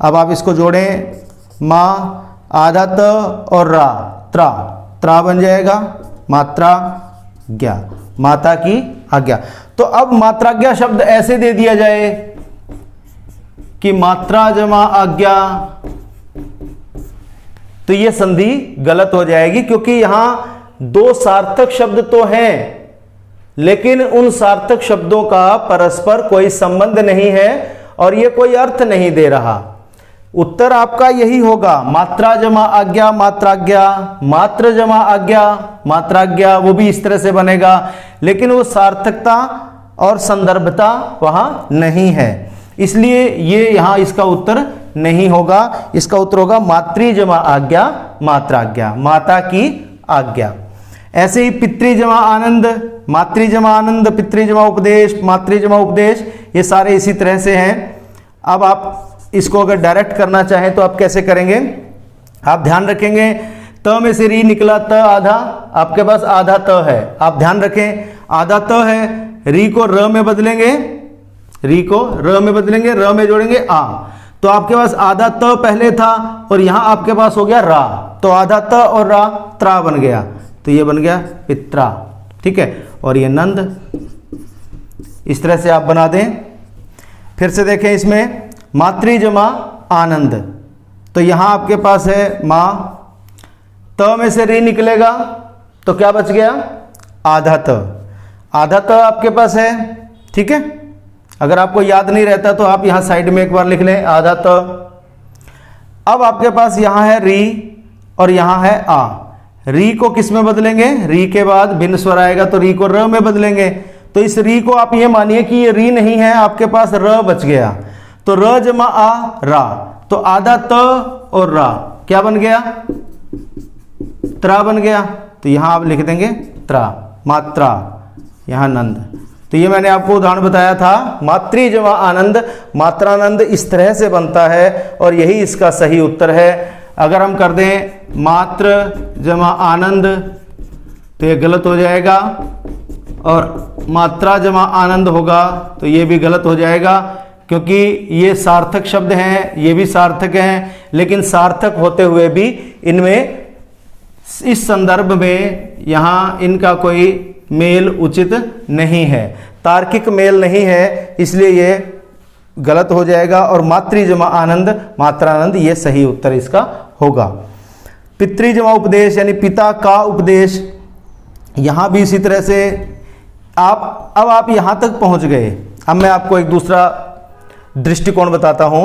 S1: अब आप इसको जोड़ें, माँ, आधा त और रा, त्रा, त्रा बन जाएगा, मात्रा ज्ञा, माता की आज्ञा। तो अब मात्राज्ञा शब्द ऐसे दे दिया जाए कि मात्रा जमा आज्ञा, तो ये संधि गलत हो जाएगी, क्योंकि यहां दो सार्थक शब्द तो हैं लेकिन उन सार्थक शब्दों का परस्पर कोई संबंध नहीं है और ये कोई अर्थ नहीं दे रहा। उत्तर आपका यही होगा, मात्रा जमा आज्ञा, मात्राज्ञा, मात्र जमा आज्ञा, मात्राज्ञा, वो भी इस तरह से बनेगा, लेकिन वो सार्थकता और संदर्भता वहां नहीं है, इसलिए ये यहां इसका उत्तर नहीं होगा। इसका उत्तर होगा मातृ जमा आज्ञा, मात्राज्ञा, माता की आज्ञा। ऐसे ही पितृ जमा आनंद, मातृ जमा आनंद, पितृ जमा उपदेश, मातृ जमा उपदेश, ये सारे इसी तरह से हैं। अब आप इसको अगर डायरेक्ट करना चाहें तो आप कैसे करेंगे? आप ध्यान रखेंगे त में से री निकला, त आधा, आपके पास आधा त है। आप ध्यान रखें आधा त है, री को र में बदलेंगे, री को र में बदलेंगे, र में जोड़ेंगे आ, तो आपके पास आधा त पहले था और यहां आपके पास हो गया रा, तो आधा त और रा त्रा बन गया, तो ये बन गया पित्रा। ठीक है, और ये नंद। इस तरह से आप बना दें। फिर से देखें इसमें मातृ जमा आनंद, तो यहां आपके पास है मां, त में से री निकलेगा तो क्या बच गया? आधा त, आधा त आपके पास है। ठीक है, अगर आपको याद नहीं रहता तो आप यहां साइड में एक बार लिख लें आधा त। अब आपके पास यहां है री और यहां है आ, री को किस में बदलेंगे? री के बाद भिन्न स्वर आएगा तो री को र में बदलेंगे। तो इस री को आप ये मानिए कि ये री नहीं है, आपके पास र बच गया, तो र जमा आ रा, तो आधा त और रा क्या बन गया? त्रा बन गया। तो यहां आप लिख देंगे त्रा, मात्रा, यहां नंद। तो ये मैंने आपको उदाहरण बताया था, मातृ जमा आनंद, मात्रानंद इस तरह से बनता है और यही इसका सही उत्तर है। अगर हम कर दें मात्र जमा आनंद तो ये गलत हो जाएगा, और मात्रा जमा आनंद होगा तो ये भी गलत हो जाएगा, क्योंकि ये सार्थक शब्द हैं, ये भी सार्थक हैं, लेकिन सार्थक होते हुए भी इनमें इस संदर्भ में यहाँ इनका कोई मेल उचित नहीं है, तार्किक मेल नहीं है, इसलिए ये गलत हो जाएगा। और मातृ जमा आनंद, मात्रानंद, ये सही उत्तर इसका होगा। पितृ जमा उपदेश यानी पिता का उपदेश, यहाँ भी इसी तरह से अब आप यहाँ तक पहुँच गए। अब मैं आपको एक दूसरा दृष्टिकोण बताता हूँ।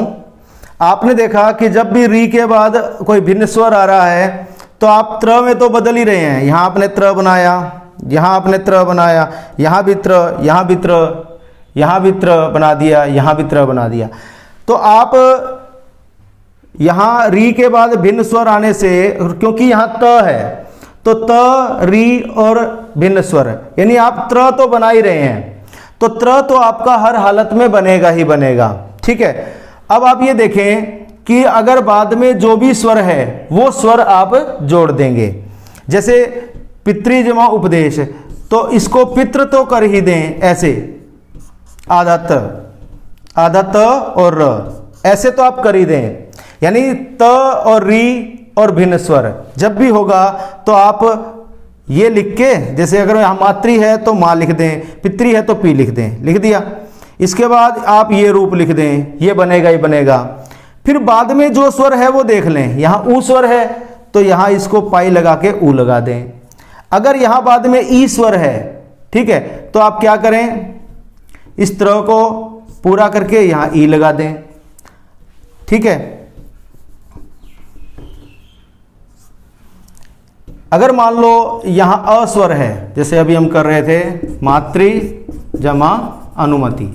S1: आपने देखा कि जब भी री के बाद कोई भिन्न स्वर आ रहा है तो आप त्र में तो बदल ही रहे हैं। यहाँ आपने त्र बनाया, यहाँ आपने त्र बनाया, यहाँ भी त्र, यहाँ भी त्र, यहाँ भी त्र बना दिया, यहाँ भी त्र बना दिया। तो आप यहाँ री के बाद भिन्न स्वर आने से, क्योंकि यहाँ त है तो त, री और भिन्न स्वर, यानी आप त्र तो बना ही रहे हैं, तो त्र तो आपका हर हालत में बनेगा ही बनेगा। ठीक है, अब आप ये देखें कि अगर बाद में जो भी स्वर है वो स्वर आप जोड़ देंगे। जैसे पितृ जमा उपदेश, तो इसको पितृ तो कर ही दें, ऐसे आधा त और र, ऐसे तो आप कर ही दें। यानी त और री और भिन्न स्वर जब भी होगा तो आप ये लिख के, जैसे अगर यहाँ मातृ है तो माँ लिख दें, पितृ है तो पी लिख दें, लिख दिया। इसके बाद आप ये रूप लिख दें, ये बनेगा ही बनेगा। फिर बाद में जो स्वर है वो देख लें, यहाँ ऊ स्वर है तो यहाँ इसको पाई लगा के ऊ लगा दें। अगर यहाँ बाद में ई स्वर है, ठीक है, तो आप क्या करें, इस तरह को पूरा करके यहाँ ई लगा दें। ठीक है, अगर मान लो यहाँ अ स्वर है, जैसे अभी हम कर रहे थे मातृ जमा अनुमति,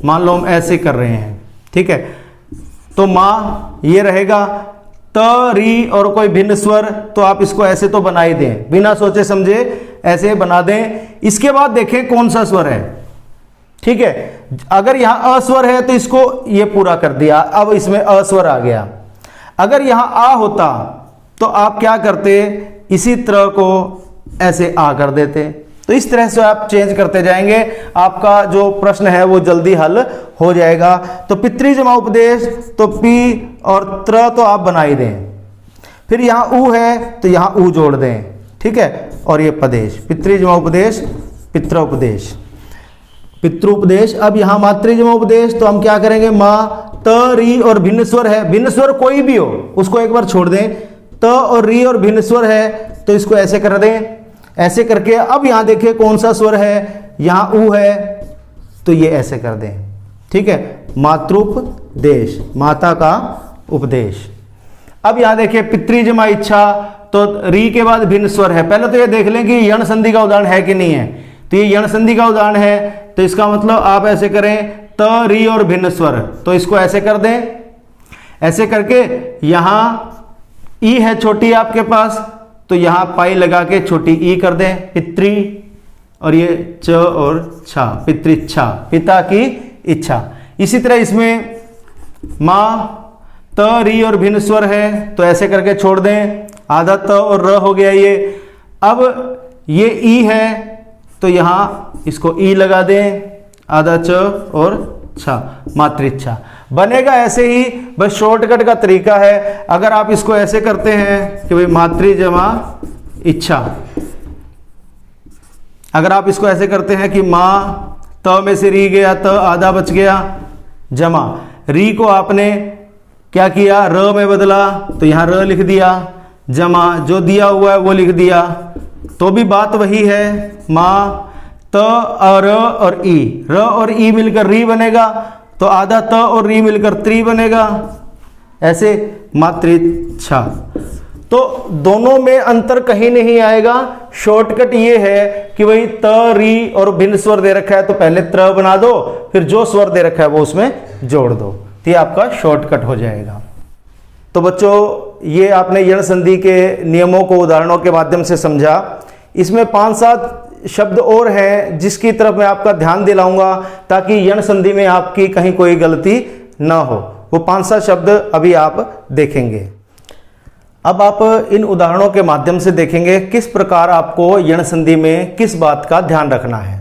S1: मान लो हम ऐसे कर रहे हैं। ठीक है, तो माँ ये रहेगा, त री और कोई भिन्न स्वर, तो आप इसको ऐसे तो बना ही दें, बिना सोचे समझे ऐसे बना दें। इसके बाद देखें कौन सा स्वर है। ठीक है, अगर यहाँ अस्वर है तो इसको ये पूरा कर दिया, अब इसमें अस्वर आ गया। अगर यहाँ आ होता तो आप क्या करते, इसी तरह को ऐसे आ कर देते। तो इस तरह से आप चेंज करते जाएंगे, आपका जो प्रश्न है वो जल्दी हल हो जाएगा। तो पितृ जमा उपदेश, तो पी और त्र तो आप बना ही दें, फिर यहाँ ऊ है तो यहाँ ऊ जोड़ दें। ठीक है, और ये पदेश, पितृ जमा उपदेश, पित्रोपदेश, पित्रोपदेश। अब यहाँ मातृ जमा उपदेश, तो हम क्या करेंगे, माँ, त, री और भिन्न स्वर है, भिन्न स्वर कोई भी हो उसको एक बार छोड़ दें, त और री और भिन्न स्वर है तो इसको ऐसे कर दें। ऐसे करके अब यहाँ देखिए कौन सा स्वर है, यहाँ ऊ है तो ये ऐसे कर दें। ठीक है, मातृपदेश, माता का उपदेश। अब यहाँ देखिए पितृ जमा इच्छा, तो री के बाद भिन्न स्वर है। पहले तो ये देख लें कि यण संधि का उदाहरण है कि नहीं है, तो ये यण संधि का उदाहरण है, तो इसका मतलब आप ऐसे करें, त, री और भिन्न स्वर, तो इसको ऐसे कर दें, ऐसे करके यहाँ ई है छोटी आपके पास, तो यहाँ पाई लगा के छोटी ई कर दें, पितृ, और ये च और छा, पितृच्छा, पिता की इच्छा। इसी तरह इसमें माँ, त, री और भिन्न स्वर है, तो ऐसे करके छोड़ दें, आधा त और र हो गया ये। अब ये ई है, तो यहाँ इसको ई लगा दें, आधा च और छा, मातृच्छा बनेगा। ऐसे ही बस शॉर्टकट का तरीका है। अगर आप इसको ऐसे करते हैं कि भाई मातृ जमा इच्छा, अगर आप इसको ऐसे करते हैं कि माँ, त में से री गया, त आधा बच गया, जमा री को आपने क्या किया, र में बदला, तो यहाँ र लिख दिया, जमा जो दिया हुआ है वो लिख दिया, तो भी बात वही है। माँ, त और ई, र और ई मिलकर री बनेगा, तो आधा त और री मिलकर त्री बनेगा, ऐसे मातृच्छा। तो दोनों में अंतर कहीं नहीं आएगा। शॉर्टकट ये है कि भाई त, री और भिन्न स्वर दे रखा है तो पहले त्र बना दो, फिर जो स्वर दे रखा है वो उसमें जोड़ दो, तो ये आपका शॉर्टकट हो जाएगा। तो बच्चों ये आपने यण संधि के नियमों को उदाहरणों के माध्यम से समझा। इसमें 5-7 शब्द और हैं जिसकी तरफ मैं आपका ध्यान दिलाऊंगा ताकि यण संधि में आपकी कहीं कोई गलती ना हो। वो 5-7 शब्द अभी आप देखेंगे। अब आप इन उदाहरणों के माध्यम से देखेंगे किस प्रकार आपको यण संधि में किस बात का ध्यान रखना है।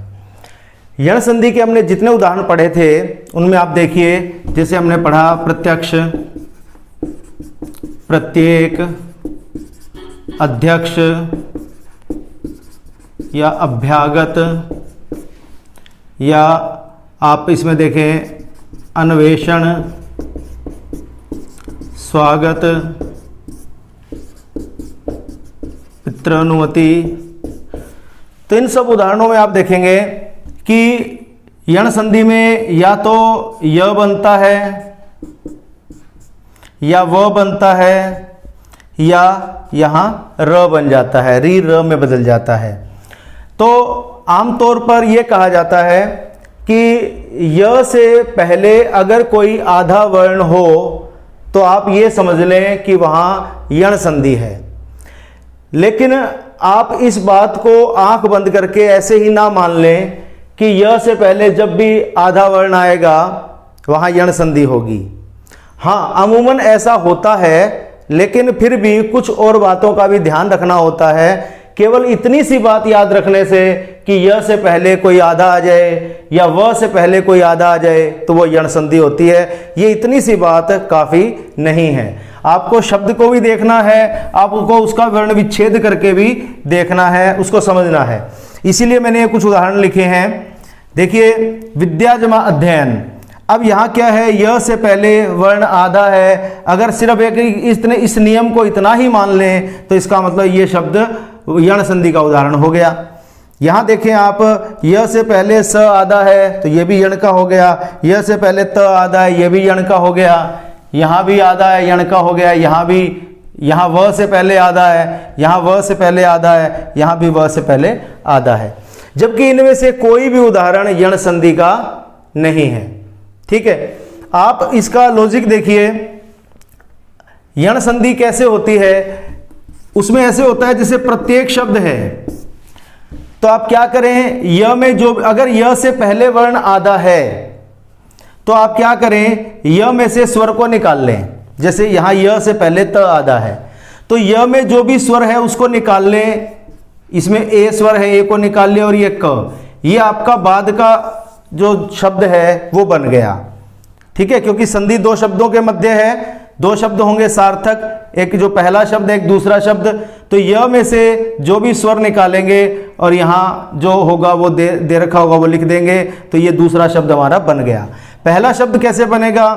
S1: यण संधि के हमने जितने उदाहरण पढ़े थे उनमें आप देखिए, जैसे हमने पढ़ा प्रत्यक्ष, प्रत्येक, अध्यक्ष या अभ्यागत, या आप इसमें देखें अन्वेषण, स्वागत, पितृनुमति। तो इन सब उदाहरणों में आप देखेंगे कि यण संधि में या तो य बनता है या व बनता है या यहाँ र बन जाता है, री र में बदल जाता है। तो आमतौर पर यह कहा जाता है कि य से पहले अगर कोई आधा वर्ण हो तो आप ये समझ लें कि वहाँ यण संधि है। लेकिन आप इस बात को आंख बंद करके ऐसे ही ना मान लें कि य से पहले जब भी आधा वर्ण आएगा वहाँ यण संधि होगी। हाँ, अमूमन ऐसा होता है, लेकिन फिर भी कुछ और बातों का भी ध्यान रखना होता है। केवल इतनी सी बात याद रखने से कि य से पहले कोई आधा आ जाए या व से पहले कोई आधा आ जाए तो वो यण संधि होती है, ये इतनी सी बात काफ़ी नहीं है। आपको शब्द को भी देखना है, आपको उसका वर्ण विच्छेद करके भी देखना है, उसको समझना है। इसीलिए मैंने कुछ उदाहरण लिखे हैं। देखिए, विद्या जमा अध्ययन। अब यहाँ क्या है, य से पहले वर्ण आधा है। अगर सिर्फ एक इस नियम को इतना ही मान लें तो इसका मतलब ये शब्द यण संधि का उदाहरण हो गया। यहाँ देखें आप, य से पहले स आधा है तो ये भी यण का हो गया, य से पहले त आधा है ये भी यण का हो गया, यहाँ भी आधा है यण का हो गया, यहाँ भी, यहाँ व से पहले आधा है, यहाँ व से पहले आधा है, यहाँ भी व से पहले आधा है। जबकि इनमें से कोई भी उदाहरण यण संधि का नहीं है। ठीक है, आप इसका लॉजिक देखिए। यण संधि कैसे होती है, उसमें ऐसे होता है जैसे प्रत्येक शब्द है तो आप क्या करें, य में जो अगर य से पहले वर्ण आधा है तो आप क्या करें, य में से स्वर को निकाल लें। जैसे यहाँ य से पहले त आधा है तो य में जो भी स्वर है उसको निकाल लें। इसमें ए स्वर है, ए को निकाल लें और ये क, ये आपका बाद का जो शब्द है वो बन गया। ठीक है, क्योंकि संधि दो शब्दों के मध्य है, दो शब्द होंगे सार्थक, एक जो पहला शब्द एक दूसरा शब्द। तो य में से जो भी स्वर निकालेंगे और यहाँ जो होगा वो दे रखा होगा वो लिख देंगे, तो ये दूसरा शब्द हमारा बन गया। पहला शब्द कैसे बनेगा,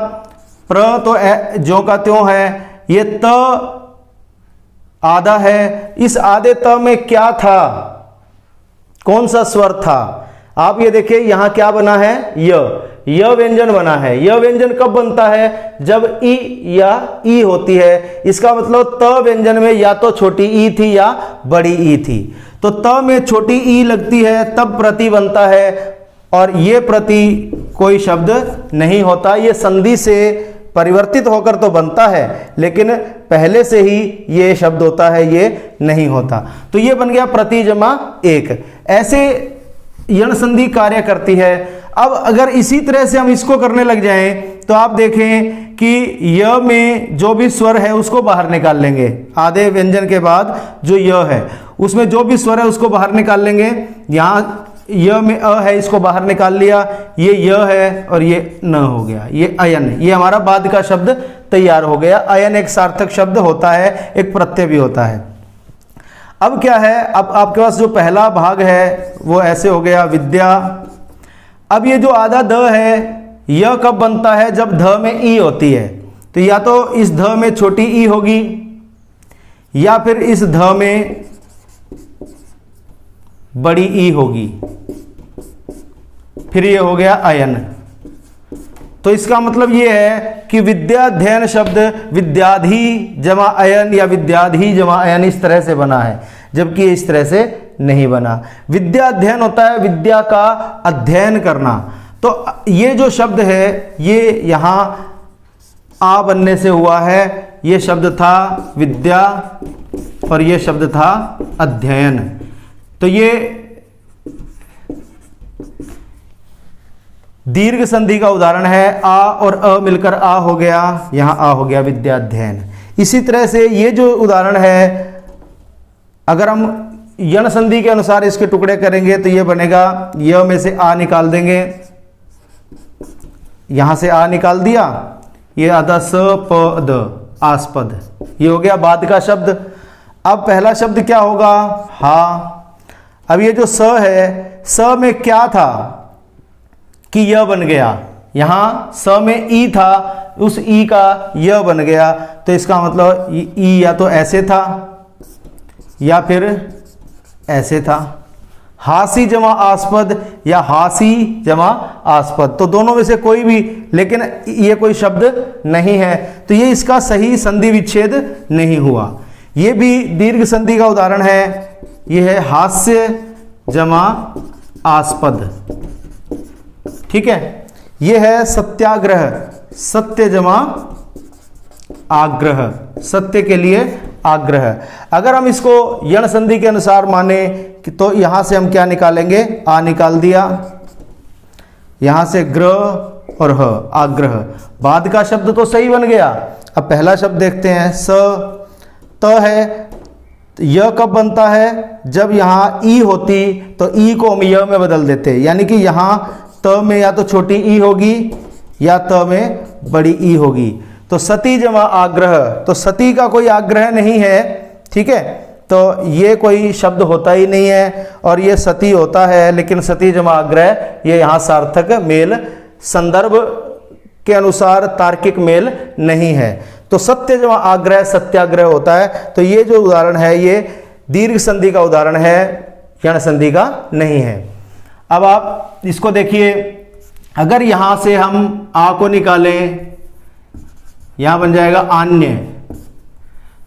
S1: प्र तो जो का त्यों है, ये त आधा है, इस आधे त में क्या था, कौन सा स्वर था। आप ये देखिए यहाँ क्या बना है, य व्यंजन बना है। य व्यंजन कब बनता है, जब ई या ई होती है। इसका मतलब त व्यंजन में या तो छोटी ई थी या बड़ी ई थी। तो त में छोटी ई लगती है तब प्रति बनता है, और ये प्रति कोई शब्द नहीं होता, ये संधि से परिवर्तित होकर तो बनता है, लेकिन पहले से ही ये शब्द होता है, ये नहीं होता। तो ये बन गया प्रति जमा एक। ऐसे यण संधि कार्य करती है। अब अगर इसी तरह से हम इसको करने लग जाएं तो आप देखें कि य में जो भी स्वर है उसको बाहर निकाल लेंगे। आधे व्यंजन के बाद जो य है उसमें जो भी स्वर है उसको बाहर निकाल लेंगे। यहाँ य में अ है, इसको बाहर निकाल लिया, ये य है और ये न हो गया, ये अयन, ये हमारा बाद का शब्द तैयार हो गया। अयन एक सार्थक शब्द होता है, एक प्रत्यय भी होता है। अब क्या है, अब आपके पास जो पहला भाग है वो ऐसे हो गया विद्या। अब ये जो आधा ध है, यह कब बनता है, जब ध में ई होती है। तो या तो इस ध में छोटी ई होगी या फिर इस ध में बड़ी ई होगी, फिर ये हो गया अयन। तो इसका मतलब ये है कि विद्याध्ययन शब्द विद्याधि जमा अयन या विद्याधि जमा अयन इस तरह से बना है, जबकि इस तरह से नहीं बना। विद्याध्ययन होता है विद्या का अध्ययन करना। तो ये जो शब्द है ये यहाँ आ बनने से हुआ है। ये शब्द था विद्या और ये शब्द था अध्ययन। तो ये दीर्घ संधि का उदाहरण है। आ और अ मिलकर आ हो गया, यहाँ आ हो गया विद्याध्ययन। इसी तरह से ये जो उदाहरण है, अगर हम यण संधि के अनुसार इसके टुकड़े करेंगे तो ये बनेगा, य में से आ निकाल देंगे, यहां से आ निकाल दिया, ये आता स प द आस्पद, ये हो गया बाद का शब्द। अब पहला शब्द क्या होगा, हा। अब ये जो स है, स में क्या था कि य बन गया, यहां स में ई था, उस ई का य बन गया। तो इसका मतलब ई या तो ऐसे था या फिर ऐसे था। हासी जमा आस्पद या हासी जमा आस्पद, तो दोनों में से कोई भी, लेकिन ये कोई शब्द नहीं है, तो ये इसका सही संधि विच्छेद नहीं हुआ। ये भी दीर्घ संधि का उदाहरण है। ये है हास्य जमा आस्पद, ठीक है। ये है सत्याग्रह, सत्य जमा आग्रह, सत्य के लिए आग्रह। अगर हम इसको यण संधि के अनुसार माने तो यहां से हम क्या निकालेंगे, आ निकाल दिया, यहां से ग्रह और ह, आग्रह। बाद का शब्द तो सही बन गया। अब पहला शब्द देखते हैं, स त है। यह कब बनता है, जब यहाँ ई होती तो ई को हम य में बदल देते, यानी कि यहाँ त में या तो छोटी ई होगी या त में बड़ी ई होगी। तो सती जमा आग्रह, तो सती का कोई आग्रह नहीं है, ठीक है, तो ये कोई शब्द होता ही नहीं है, और ये सती होता है, लेकिन सती जमा आग्रह ये यहाँ सार्थक मेल, संदर्भ के अनुसार तार्किक मेल नहीं है। तो सत्य जमा आग्रह सत्याग्रह होता है। तो ये जो उदाहरण है ये दीर्घ संधि का उदाहरण है, यण संधि का नहीं है। अब आप इसको देखिए, अगर यहां से हम आ को निकालें, यहां बन जाएगा आन्य।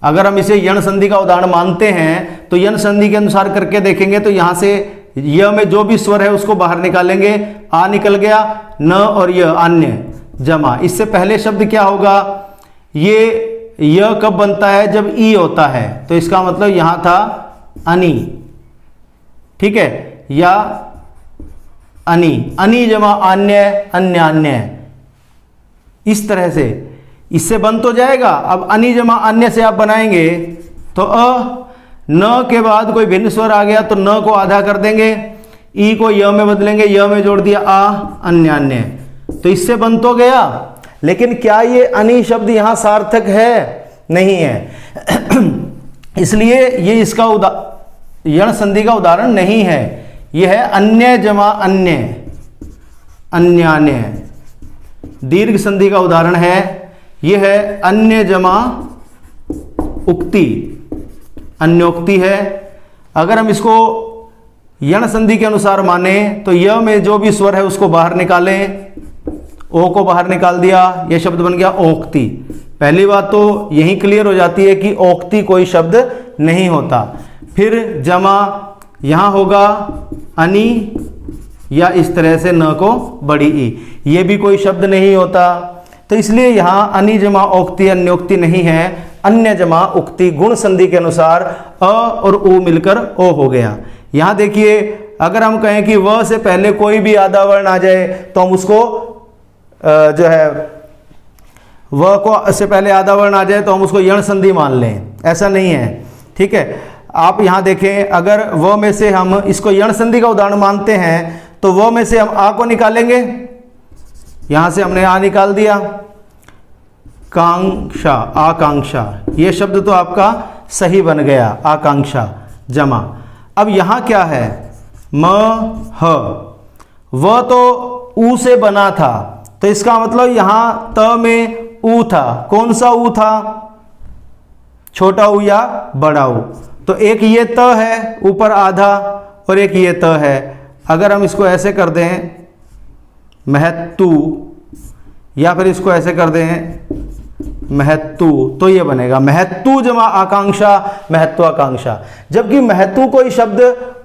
S1: अगर हम इसे यण संधि का उदाहरण मानते हैं तो यण संधि के अनुसार करके देखेंगे तो यहां से य में जो भी स्वर है उसको बाहर निकालेंगे, आ निकल गया, न और य अन्य जमा। इससे पहले शब्द क्या होगा, ये य कब बनता है, जब ई होता है, तो इसका मतलब यहां था अनि, ठीक है, या अनि, अनि जमा अन्य, अन्य अन्य, इस तरह से इससे बन तो जाएगा। अब अनि जमा अन्य से आप बनाएंगे तो अ, न के बाद कोई भिन्न स्वर आ गया तो न को आधा कर देंगे, ई को य में बदलेंगे, य में जोड़ दिया आ, अन्य अन्य, तो इससे बन तो गया। लेकिन क्या ये अनि शब्द यहां सार्थक है, नहीं है, इसलिए ये इसका यण संधि का उदाहरण नहीं है। यह है अन्य जमा अन्य, अन्यान्य, दीर्घ संधि का उदाहरण है। यह है अन्य जमा उक्ति, अन्योक्ति है। अगर हम इसको यण संधि के अनुसार माने तो य में जो भी स्वर है उसको बाहर निकालें, ओ को बाहर निकाल दिया, यह शब्द बन गया ओक्ति। पहली बात तो यही क्लियर हो जाती है कि ओक्ति कोई शब्द नहीं होता। फिर जमा यहां होगा अनि, या इस तरह से न को बड़ी ई, ये भी कोई शब्द नहीं होता। तो इसलिए यहाँ अनि जमा उक्ति अन्योक्ति नहीं है, अन्य जमा उक्ति गुण संधि के अनुसार अ और उ मिलकर ओ हो गया। यहाँ देखिए, अगर हम कहें कि व से पहले कोई भी आधा वर्ण आ जाए तो हम उसको जो है व को से पहले आधा वर्ण आ जाए तो हम उसको यण संधि मान लें, ऐसा नहीं है। ठीक है, आप यहाँ देखें, अगर व में से हम इसको यण संधि का उदाहरण मानते हैं तो व में से हम आ को निकालेंगे, यहाँ से हमने आ निकाल दिया, कांक्षा आकांक्षा, ये शब्द तो आपका सही बन गया, आकांक्षा जमा। अब यहाँ क्या है, म ह, व तो ऊ से बना था, तो इसका मतलब यहाँ त में ऊ था। कौन सा ऊ था, छोटा ऊ या बड़ा ऊ? तो एक ये त है ऊपर आधा और एक ये त है। अगर हम इसको ऐसे कर दें महत्तु, या फिर इसको ऐसे कर दें महत्तु, तो ये बनेगा महत्तु जमा आकांक्षा, महत्वाकांक्षा। जबकि महत्तु कोई शब्द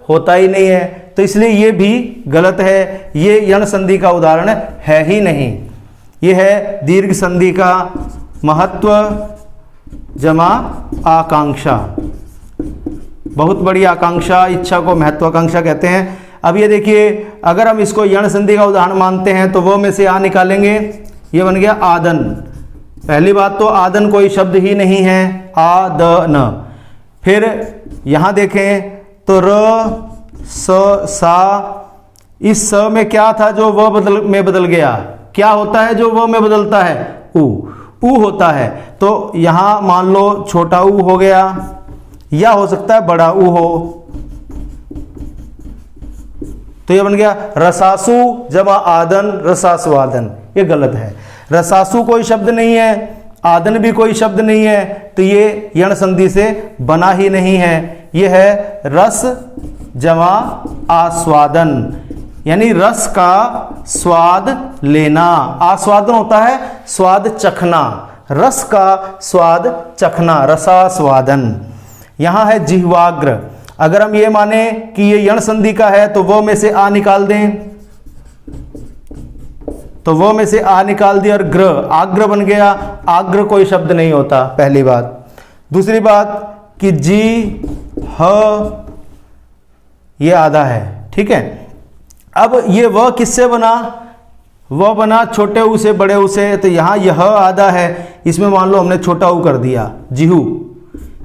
S1: होता ही नहीं है, तो इसलिए ये भी गलत है, ये यण संधि का उदाहरण है ही नहीं। ये है दीर्घ संधि का महत्व जमा आकांक्षा। बहुत बड़ी आकांक्षा, इच्छा को महत्वाकांक्षा कहते हैं। अब ये देखिए, अगर हम इसको यण संधि का उदाहरण मानते हैं तो वो में से आ निकालेंगे, ये बन गया आदन। पहली बात तो आदन कोई शब्द ही नहीं है, आदन। फिर यहाँ देखें तो र स सा, इस स में क्या था जो व बदल गया? क्या होता है जो व में बदलता है? ऊ होता है। तो यहाँ मान लो छोटा ऊ हो गया, या हो सकता है बड़ा ऊ हो, तो ये बन गया रसासु जमा आदन, रसास्वादन। ये गलत है, रसासु कोई शब्द नहीं है, आदन भी कोई शब्द नहीं है, तो ये यण संधि से बना ही नहीं है। ये है रस जमा आस्वादन, यानी रस का स्वाद लेना। आस्वादन होता है स्वाद चखना, रस का स्वाद चखना, रसास्वादन। यहाँ है जिह्वाग्र। अगर हम ये माने कि ये यण संधि का है तो वो में से आ निकाल दें, तो वो में से आ निकाल दिया और ग्र, आग्र बन गया। आग्र कोई शब्द नहीं होता, पहली बात। दूसरी बात कि जी ह ये आधा है, ठीक है। अब ये व किससे बना? वह बना छोटे ऊ से बड़े ऊ से, तो यहाँ यह आधा है, इसमें मान लो हमने छोटा ऊ कर दिया जिहू,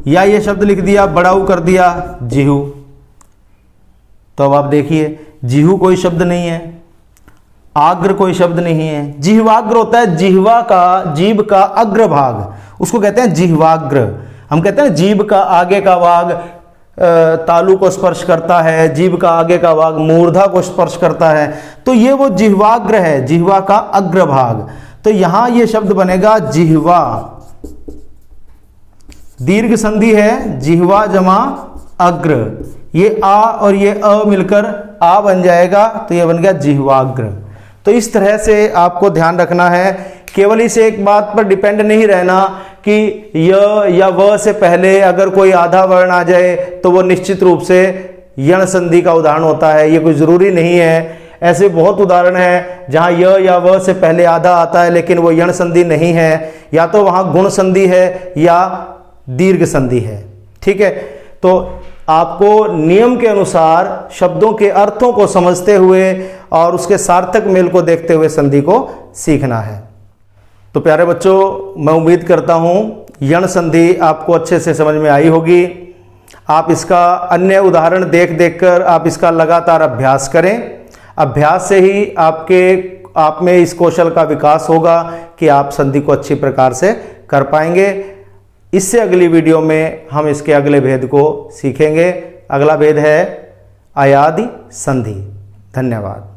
S1: या ये शब्द लिख दिया बड़ा ऊ कर दिया जिहू। तो अब आप देखिए, जिहू कोई शब्द नहीं है, आग्र कोई शब्द नहीं है। जिह्वाग्र होता है जिह्वा का, जीभ का अग्र भाग, उसको कहते हैं जिह्वाग्र। हम कहते हैं जीभ का आगे का भाग तालु को स्पर्श करता है, जीभ का आगे का भाग मूर्धा को स्पर्श करता है, तो ये वो जिह्वाग्र है, जिह्वा का अग्र भाग। तो यहां ये शब्द बनेगा जिह्वा, दीर्घ संधि है, जिह्वा जमा अग्र। ये आ और ये अ मिलकर आ बन जाएगा, तो ये बन गया जिह्वाग्र। तो इस तरह से आपको ध्यान रखना है, केवल इस एक बात पर डिपेंड नहीं रहना कि य या व से पहले अगर कोई आधा वर्ण आ जाए तो वो निश्चित रूप से यण संधि का उदाहरण होता है, ये कोई ज़रूरी नहीं है। ऐसे बहुत उदाहरण हैं जहाँ य या व से पहले आधा आता है लेकिन वो यण संधि नहीं है, या तो वहाँ गुण संधि है या दीर्घ संधि है, ठीक है। तो आपको नियम के अनुसार शब्दों के अर्थों को समझते हुए और उसके सार्थक मेल को देखते हुए संधि को सीखना है। तो प्यारे बच्चों, मैं उम्मीद करता हूँ यण संधि आपको अच्छे से समझ में आई होगी। आप इसका अन्य उदाहरण देख कर आप इसका लगातार अभ्यास करें। अभ्यास से ही आप में इस कौशल का विकास होगा कि आप संधि को अच्छी प्रकार से कर पाएंगे। इससे अगली वीडियो में हम इसके अगले भेद को सीखेंगे। अगला भेद है अयादि संधि। धन्यवाद।